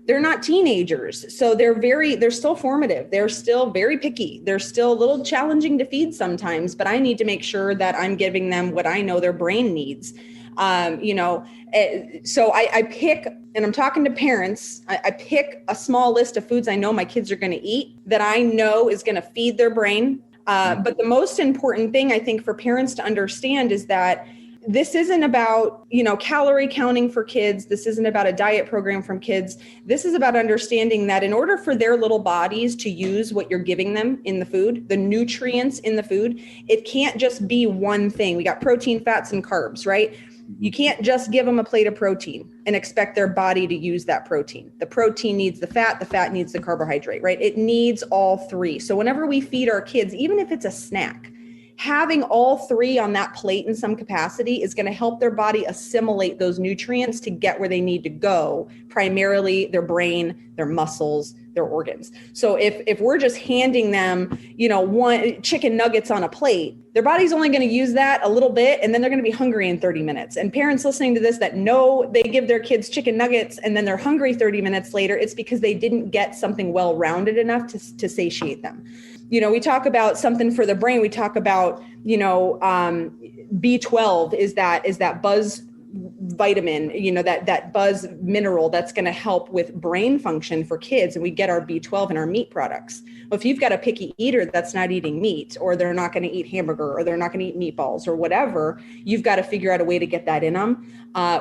they're not teenagers. So they're still formative. They're still very picky. They're still a little challenging to feed sometimes, but I need to make sure that I'm giving them what I know their brain needs. So I pick, and I'm talking to parents, I pick a small list of foods I know my kids are going to eat that I know is going to feed their brain. But the most important thing I think for parents to understand is that this isn't about, calorie counting for kids. This isn't about a diet program from kids. This is about understanding that in order for their little bodies to use what you're giving them in the food, the nutrients in the food, it can't just be one thing. We got protein, fats, and carbs, right? You can't just give them a plate of protein and expect their body to use that protein. The protein needs the fat needs the carbohydrate, right? It needs all three. So whenever we feed our kids, even if it's a snack, having all three on that plate in some capacity is going to help their body assimilate those nutrients to get where they need to go, primarily their brain, their muscles, their organs. So if we're just handing them, one chicken nuggets on a plate, their body's only going to use that a little bit, and then they're going to be hungry in 30 minutes. And parents listening to this that know they give their kids chicken nuggets and then they're hungry 30 minutes later, it's because they didn't get something well-rounded enough to satiate them. We talk about something for the brain. We talk about, B12 is that buzz vitamin, that buzz mineral that's going to help with brain function for kids. And we get our B12 in our meat products. Well, if you've got a picky eater that's not eating meat, or they're not going to eat hamburger, or they're not going to eat meatballs or whatever, you've got to figure out a way to get that in them.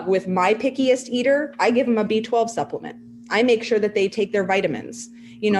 With my pickiest eater, I give them a B12 supplement. I make sure that they take their vitamins.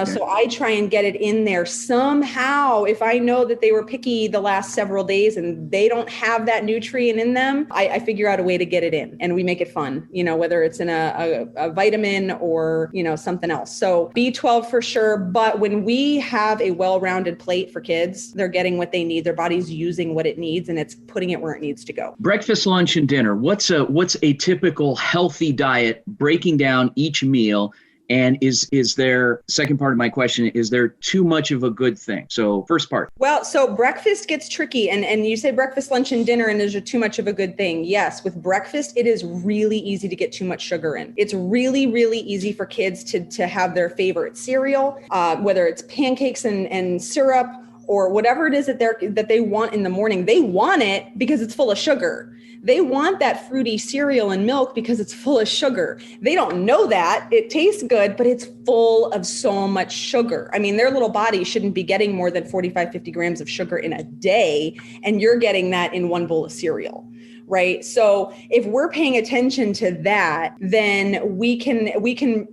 So I try and get it in there somehow. If I know that they were picky the last several days and they don't have that nutrient in them, I figure out a way to get it in, and we make it fun, whether it's in a vitamin or, something else. So B12 for sure. But when we have a well-rounded plate for kids, they're getting what they need. Their body's using what it needs, and it's putting it where it needs to go. Breakfast, lunch, and dinner. What's a typical healthy diet, breaking down each meal? And is there, second part of my question, is there too much of a good thing? So first part. Well, so breakfast gets tricky, and you say breakfast, lunch, and dinner, and is there too much of a good thing? Yes, with breakfast, it is really easy to get too much sugar in. It's really, really easy for kids to have their favorite cereal, whether it's pancakes and syrup or whatever it is that they want in the morning. They want it because it's full of sugar. They want that fruity cereal and milk because it's full of sugar. They don't know that. It tastes good, but it's full of so much sugar. I mean, their little body shouldn't be getting more than 45, 50 grams of sugar in a day, and you're getting that in one bowl of cereal, right? So if we're paying attention to that, then we can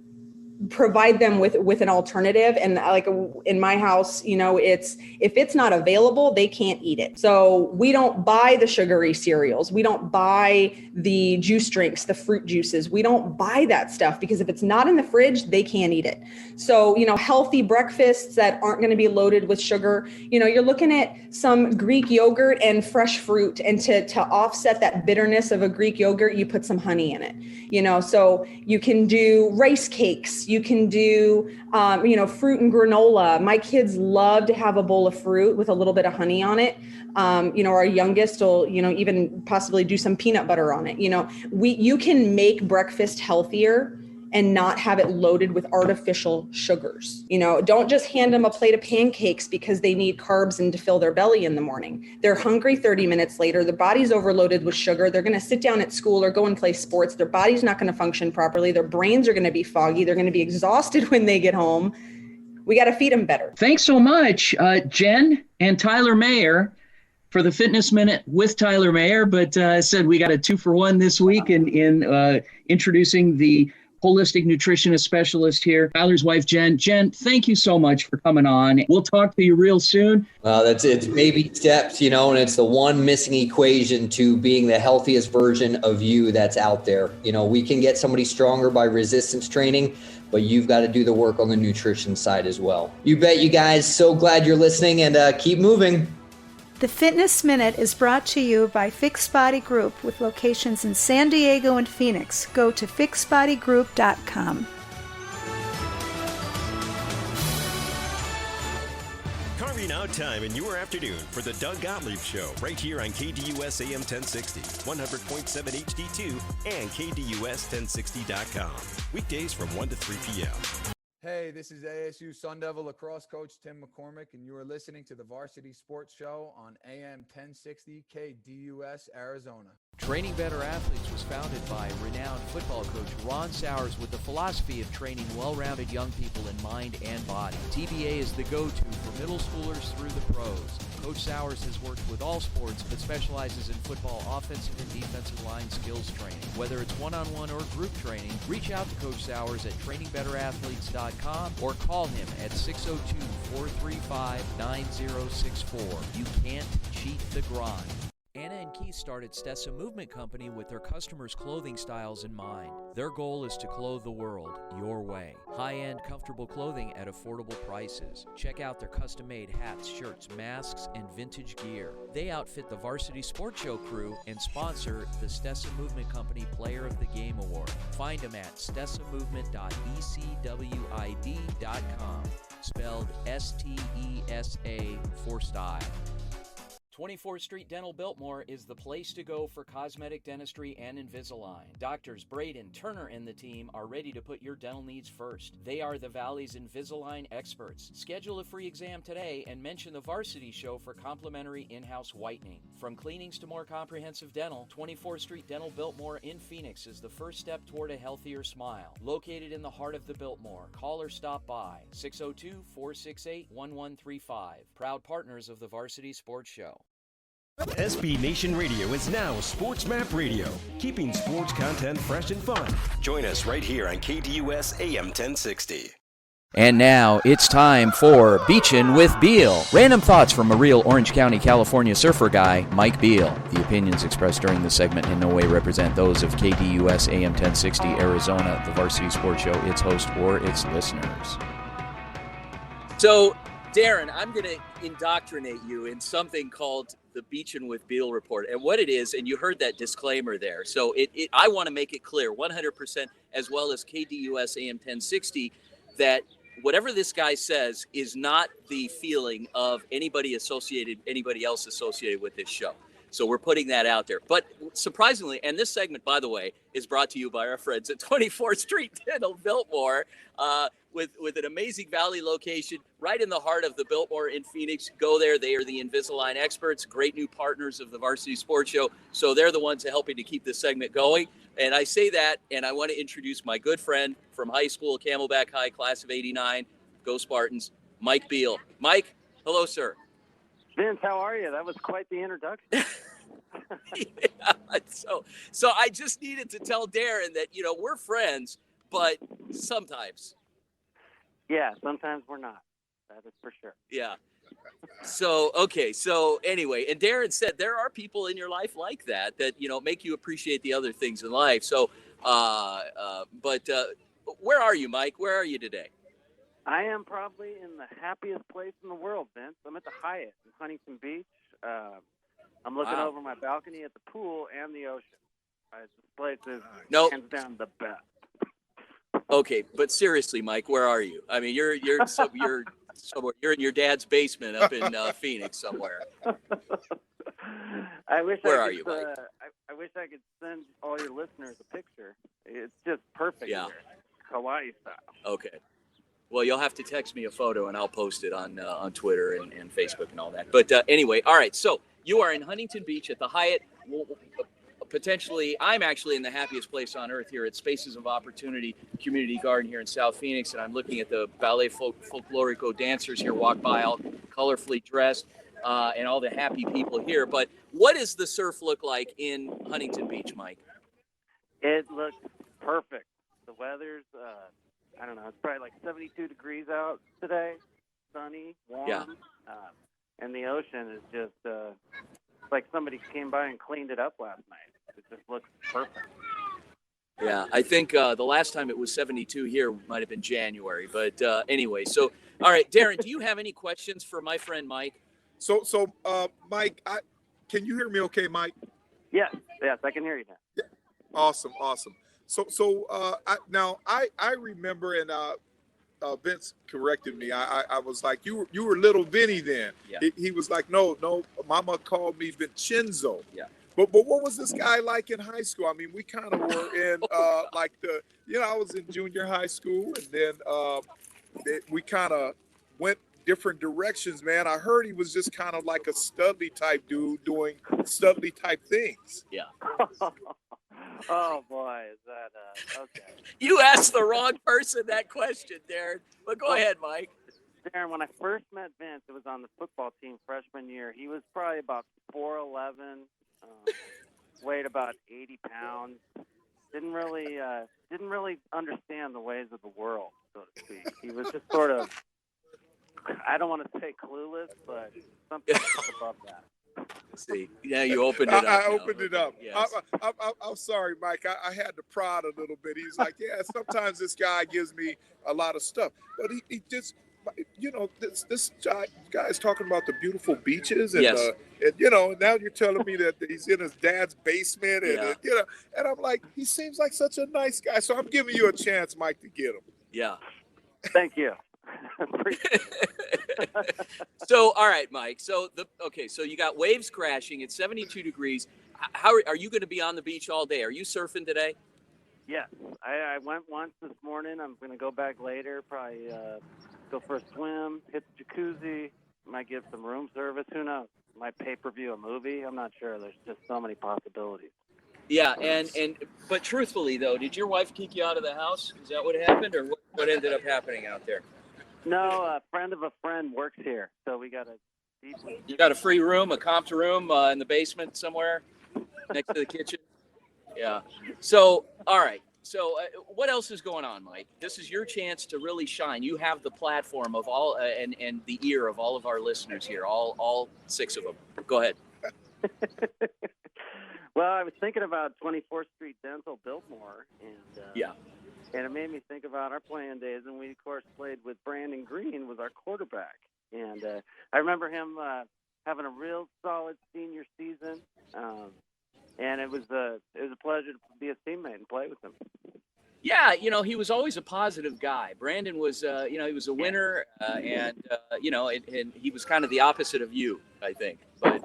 provide them with an alternative. And like in my house, if it's not available, they can't eat it. So we don't buy the sugary cereals. We don't buy the juice drinks, the fruit juices. We don't buy that stuff because if it's not in the fridge, they can't eat it. So, healthy breakfasts that aren't going to be loaded with sugar, you're looking at some Greek yogurt and fresh fruit. And to offset that bitterness of a Greek yogurt, you put some honey in it, so you can do rice cakes. You can do, fruit and granola. My kids love to have a bowl of fruit with a little bit of honey on it. Our youngest will, even possibly do some peanut butter on it. You can make breakfast healthier and not have it loaded with artificial sugars. Don't just hand them a plate of pancakes because they need carbs and to fill their belly in the morning. They're hungry 30 minutes later. The body's overloaded with sugar. They're going to sit down at school or go and play sports. Their body's not going to function properly. Their brains are going to be foggy. They're going to be exhausted when they get home. We got to feed them better. Thanks so much, Jen and Tyler Mayer, for the Fitness Minute with Tyler Mayer. But I said we got a 2-for-1 this week in introducing the holistic nutritionist specialist here, Tyler's wife, Jen. Jen, thank you so much for coming on. We'll talk to you real soon. It's baby steps, and it's the one missing equation to being the healthiest version of you that's out there. We can get somebody stronger by resistance training, but you've got to do the work on the nutrition side as well. You bet, you guys. So glad you're listening, and keep moving. The Fitness Minute is brought to you by Fixed Body Group with locations in San Diego and Phoenix. Go to fixedbodygroup.com. Carving out time in your afternoon for the Doug Gottlieb Show right here on KDUS AM 1060, 100.7 HD2, and KDUS1060.com. Weekdays from 1 to 3 p.m. Hey, this is ASU Sun Devil lacrosse coach Tim McCormick, and you are listening to the Varsity Sports Show on AM 1060 KDUS, Arizona. Training Better Athletes was founded by renowned football coach Ron Sowers with the philosophy of training well-rounded young people in mind and body. TBA is the go-to for middle schoolers through the pros. Coach Sowers has worked with all sports but specializes in football offensive and defensive line skills training. Whether it's one-on-one or group training, reach out to Coach Sowers at trainingbetterAthletes.com or call him at 602-435-9064. You can't cheat the grind. Anna and Keith started Stessa Movement Company with their customers' clothing styles in mind. Their goal is to clothe the world your way. High-end, comfortable clothing at affordable prices. Check out their custom-made hats, shirts, masks, and vintage gear. They outfit the Varsity Sports Show crew and sponsor the Stessa Movement Company Player of the Game Award. Find them at stessamovement.ecwid.com, spelled S-T-E-S-A for style. 24th Street Dental Biltmore is the place to go for cosmetic dentistry and Invisalign. Doctors Braden, Turner, and the team are ready to put your dental needs first. They are the Valley's Invisalign experts. Schedule a free exam today and mention the Varsity Show for complimentary in-house whitening. From cleanings to more comprehensive dental, 24th Street Dental Biltmore in Phoenix is the first step toward a healthier smile. Located in the heart of the Biltmore, call or stop by 602-468-1135. Proud partners of the Varsity Sports Show. SB Nation Radio is now Sports Map Radio, keeping sports content fresh and fun. Join us right here on KDUS AM 1060. And now it's time for Beachin' with Beal. Random thoughts from a real Orange County, California surfer guy, Mike Beal. The opinions expressed during this segment in no way represent those of KDUS AM 1060 Arizona, the Varsity Sports Show, its host, or its listeners. So, Darren, I'm going to indoctrinate you in something called the Beachin' with Beal report. And what it is, and you heard that disclaimer there. So I want to make it clear 100%, as well as KDUS AM 1060, that whatever this guy says is not the feeling of anybody else associated with this show. So we're putting that out there. But surprisingly, and this segment, by the way, is brought to you by our friends at 24th Street Dental Biltmore, with an amazing Valley location right in the heart of the Biltmore in Phoenix. Go there. They are the Invisalign experts, great new partners of the Varsity Sports Show. So they're the ones helping to keep this segment going. And I say that, and I want to introduce my good friend from high school, Camelback High, class of 89, go Spartans, Mike Beal. Mike, hello, sir. Vince, how are you? That was quite the introduction. Yeah, so I just needed to tell Darren that, we're friends, but sometimes Yeah, sometimes we're not. That is for sure. Yeah. So, okay. So anyway, and Darren said there are people in your life like that, make you appreciate the other things in life. So, but where are you, Mike? Where are you today? I am probably in the happiest place in the world, Vince. I'm at the Hyatt in Huntington Beach. I'm looking over my balcony at the pool and the ocean. This place is hands down the best. Okay, but seriously, Mike, where are you? I mean, you're somewhere. You're in your dad's basement up in Phoenix somewhere. Where are you, Mike? I wish I could send all your listeners a picture. It's just perfect here, Hawaii style. Okay. Well, you'll have to text me a photo, and I'll post it on Twitter and Facebook and all that. But anyway, all right. So you are in Huntington Beach at the Hyatt. Potentially, I'm actually in the happiest place on earth here at Spaces of Opportunity Community Garden here in South Phoenix, and I'm looking at the Ballet Folklorico dancers here walk by, all colorfully dressed, and all the happy people here. But what does the surf look like in Huntington Beach, Mike? It looks perfect. The weather's, I don't know, it's probably like 72 degrees out today, sunny, warm, and the ocean is just like somebody came by and cleaned it up last night. It just looks perfect. Yeah, I think the last time it was 72 here might have been January. But anyway, so, all right, Darren, do you have any questions for my friend Mike? So Mike, can you hear me okay, Mike? Yes, I can hear you now. Yeah. Awesome. So I remember, and Vince corrected me. I was like, you were little Vinny then. Yeah. He was like, no, Mama called me Vincenzo. Yeah. But what was this guy like in high school? I mean, we kind of were in I was in junior high school, and then we kind of went different directions, man. I heard he was just kind of like a Studley type dude doing Studley type things. Yeah. Oh boy, is that okay? You asked the wrong person that question, Darren. But go ahead, Mike. Darren, when I first met Vince, it was on the football team freshman year. He was probably about 4'11", weighed about 80 pounds. Didn't really understand the ways of the world, so to speak. He was just sort of, I don't want to say clueless, but something above that. See, yeah, you opened it up. I opened it up. Yes. I'm sorry, Mike. I had to prod a little bit. He's like, yeah, sometimes this guy gives me a lot of stuff, but he just, this guy's talking about the beautiful beaches, and, yes. And now you're telling me that he's in his dad's basement, and and I'm like, he seems like such a nice guy. So I'm giving you a chance, Mike, to get him. Yeah. Thank you. So, all right, Mike. So you got waves crashing. It's 72 degrees. How are you going to be on the beach all day? Are you surfing today? Yes, I went once this morning. I'm going to go back later. Probably go for a swim, hit the jacuzzi. Might get some room service. Who knows? Might pay-per-view a movie. I'm not sure. There's just so many possibilities. Yeah, but truthfully though, did your wife kick you out of the house? Is that what happened, or what ended up happening out there? No, a friend of a friend works here, so we got You got a free room, a comped room in the basement somewhere next to the kitchen? Yeah. So, all right. So what else is going on, Mike? This is your chance to really shine. You have the platform of all and the ear of all of our listeners here, all 6 of them. Go ahead. Well, I was thinking about 24th Street Dental Biltmore, and it made me think about our playing days, and we, of course, played with Brandon Green, was our quarterback. And I remember him having a real solid senior season, and it was a pleasure to be a teammate and play with him. Yeah, he was always a positive guy. Brandon was, he was a winner, and he was kind of the opposite of you, I think. But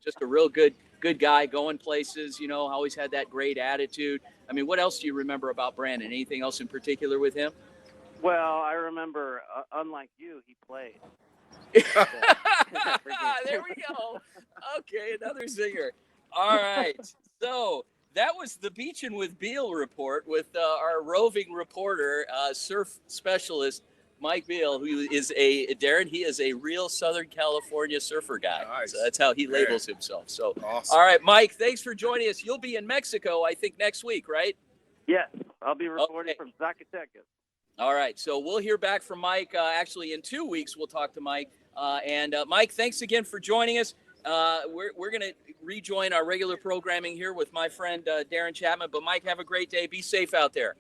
just a real good guy, going places, always had that great attitude. I mean, what else do you remember about Brandon? Anything else in particular with him? Well, I remember, unlike you, he played. There we go. Okay, another zinger. All right. So that was the Beachin' with Beal report with our roving reporter, surf specialist, Mike Beal, who is Darren, he is a real Southern California surfer guy. Nice. So that's how he labels himself. So, awesome. All right, Mike, thanks for joining us. You'll be in Mexico, I think, next week, right? Yes, I'll be reporting from Zacatecas. All right, so we'll hear back from Mike. Actually, in 2 weeks, we'll talk to Mike. Mike, thanks again for joining us. We're going to rejoin our regular programming here with my friend Darren Chapman. But, Mike, have a great day. Be safe out there.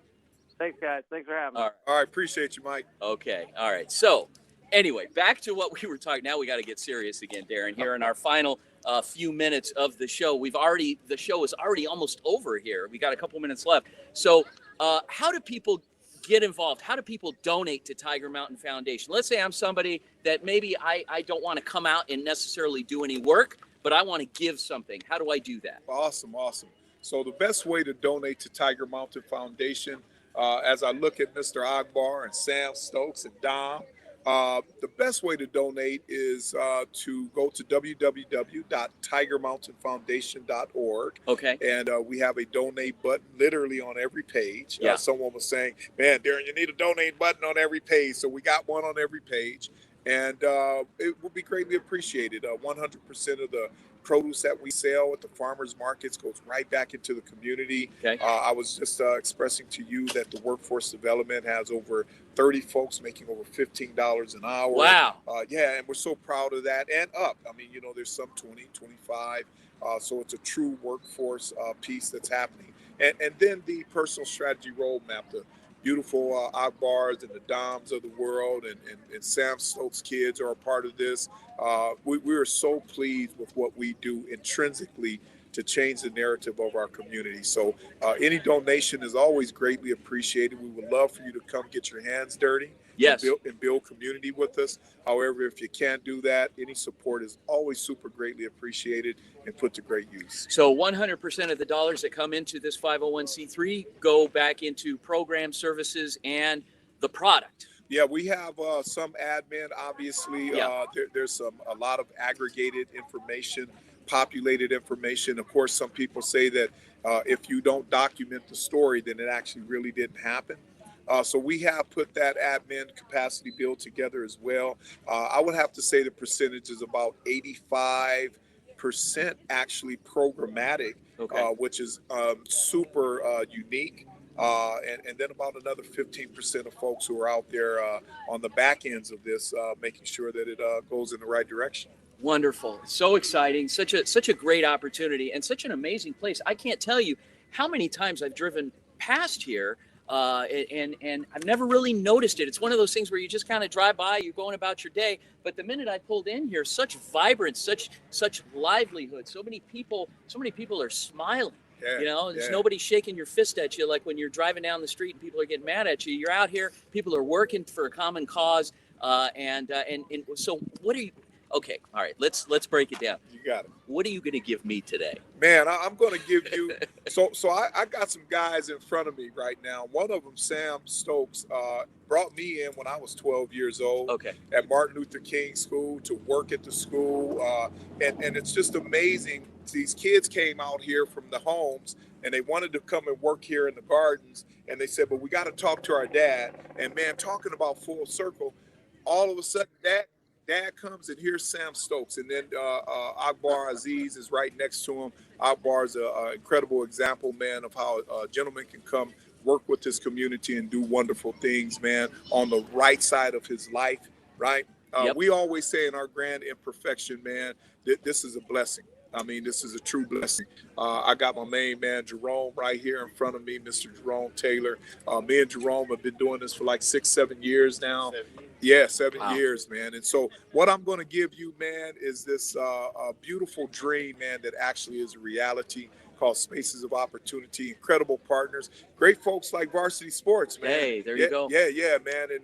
Thanks, guys. Thanks for having me. All right, appreciate you, Mike. Okay, all right. So, anyway, back to what we were talking. Now we got to get serious again, Darren. Here in our final few minutes of the show, the show is already almost over here. We got a couple minutes left. So, how do people get involved? How do people donate to Tiger Mountain Foundation? Let's say I'm somebody that maybe I don't want to come out and necessarily do any work, but I want to give something. How do I do that? Awesome. So the best way to donate to Tiger Mountain Foundation, as I look at Mr. Akbar and Sam Stokes and Dom, the best way to donate is to go to www.tigermountainfoundation.org. Okay. And we have a donate button literally on every page. Yeah. Someone was saying, man, Darren, you need a donate button on every page. So we got one on every page. And it will be greatly appreciated. 100% of the produce that we sell at the farmers markets goes right back into the community. Okay. I was just expressing to you that the workforce development has over 30 folks making over $15 an hour. Wow. And we're so proud of that and up. I mean, there's some 20, 25. So it's a true workforce piece that's happening. And then the personal strategy roadmap, the beautiful Akbars and the Doms of the world and Sam Stokes' kids are a part of this. We are so pleased with what we do intrinsically to change the narrative of our community. So any donation is always greatly appreciated. We would love for you to come get your hands dirty. Yes. And build community with us. However, if you can't do that, any support is always super greatly appreciated and put to great use. So 100% of the dollars that come into this 501c3 go back into program services and the product. Yeah, we have some admin, obviously. Yeah. There's a lot of aggregated information, populated information. Of course, some people say that if you don't document the story, then it actually really didn't happen. So we have put that admin capacity build together as well. I would have to say the percentage is about 85% actually programmatic, which is super unique. And then about another 15% of folks who are out there on the back ends of this, making sure that it goes in the right direction. Wonderful. So exciting. Such a great opportunity and such an amazing place. I can't tell you how many times I've driven past here and I've never really noticed it. It's one of those things where you just kind of drive by, you're going about your day. But the minute I pulled in here, such vibrance, such livelihood. So many people are smiling. Yeah, there's nobody shaking your fist at you like when you're driving down the street and people are getting mad at you. You're out here, people are working for a common cause. And so what are you? Okay, all right, let's break it down. You got it. What are you going to give me today? Man, I'm going to give you. So I got some guys in front of me right now. One of them, Sam Stokes, brought me in when I was 12 years old. Okay. At Martin Luther King School to work at the school, and it's just amazing. These kids came out here from the homes and they wanted to come and work here in the gardens, and they said, "But we got to talk to our dad." And man, talking about full circle, all of a sudden Dad comes and here's Sam Stokes, and then Akbar Aziz is right next to him. Akbar is an incredible example, man, of how a gentleman can come work with his community and do wonderful things, man, on the right side of his life, right? Yep. We always say in our grand imperfection, man, this is a blessing. I mean, this is a true blessing. I got my main man, Jerome, right here in front of me, Mr. Jerome Taylor. Me and Jerome have been doing this for like 6-7 years now. 7 Wow. years, man. And so what I'm going to give you, man, is this beautiful dream, man, that actually is a reality, called Spaces of Opportunity. Incredible partners, great folks like Varsity Sports, man. Hey, there you go. Yeah, man. And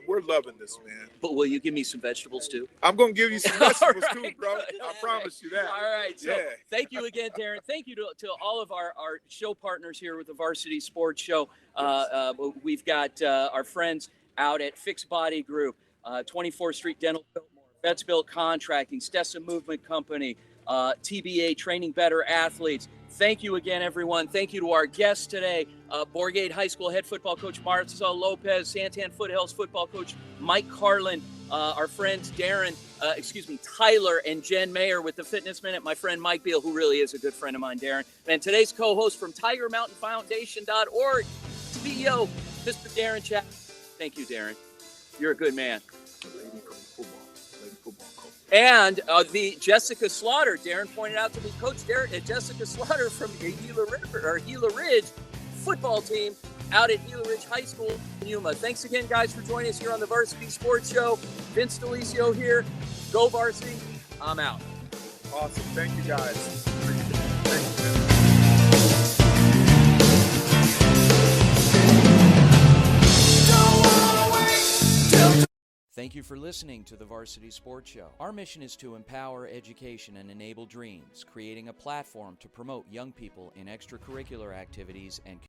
we're loving this, man. But will you give me some vegetables too? I'm going to give you some vegetables All right, too, bro. I promise you that. All right. So Yeah. thank you again, Darren. Thank you to all of our show partners here with the Varsity Sports Show. We've got our friends out at Fixed Body Group, 24th Street Dental Biltmore, Vets Built Contracting, Stessa Movement Company, TBA Training Better Athletes. Thank you again, everyone. Thank you to our guests today, Borgate High School head football coach Marcel Lopez, Santan Foothills football coach Mike Carlin, our friends Tyler and Jen Mayer with the Fitness Minute, my friend Mike Beal, who really is a good friend of mine, Darren, and today's co-host from TigerMountainFoundation.org, CEO, Mr. Darren Chapman. Thank you, Darren. You're a good man. Lady football coach. And the Jessica Slaughter, Darren pointed out to me, Coach Jessica Slaughter from the Gila Ridge football team out at Gila Ridge High School in Yuma. Thanks again, guys, for joining us here on the Varsity Sports Show. Vince DeLisio here. Go Varsity. I'm out. Awesome. Thank you, guys. Thank you for listening to the Varsity Sports Show. Our mission is to empower education and enable dreams, creating a platform to promote young people in extracurricular activities and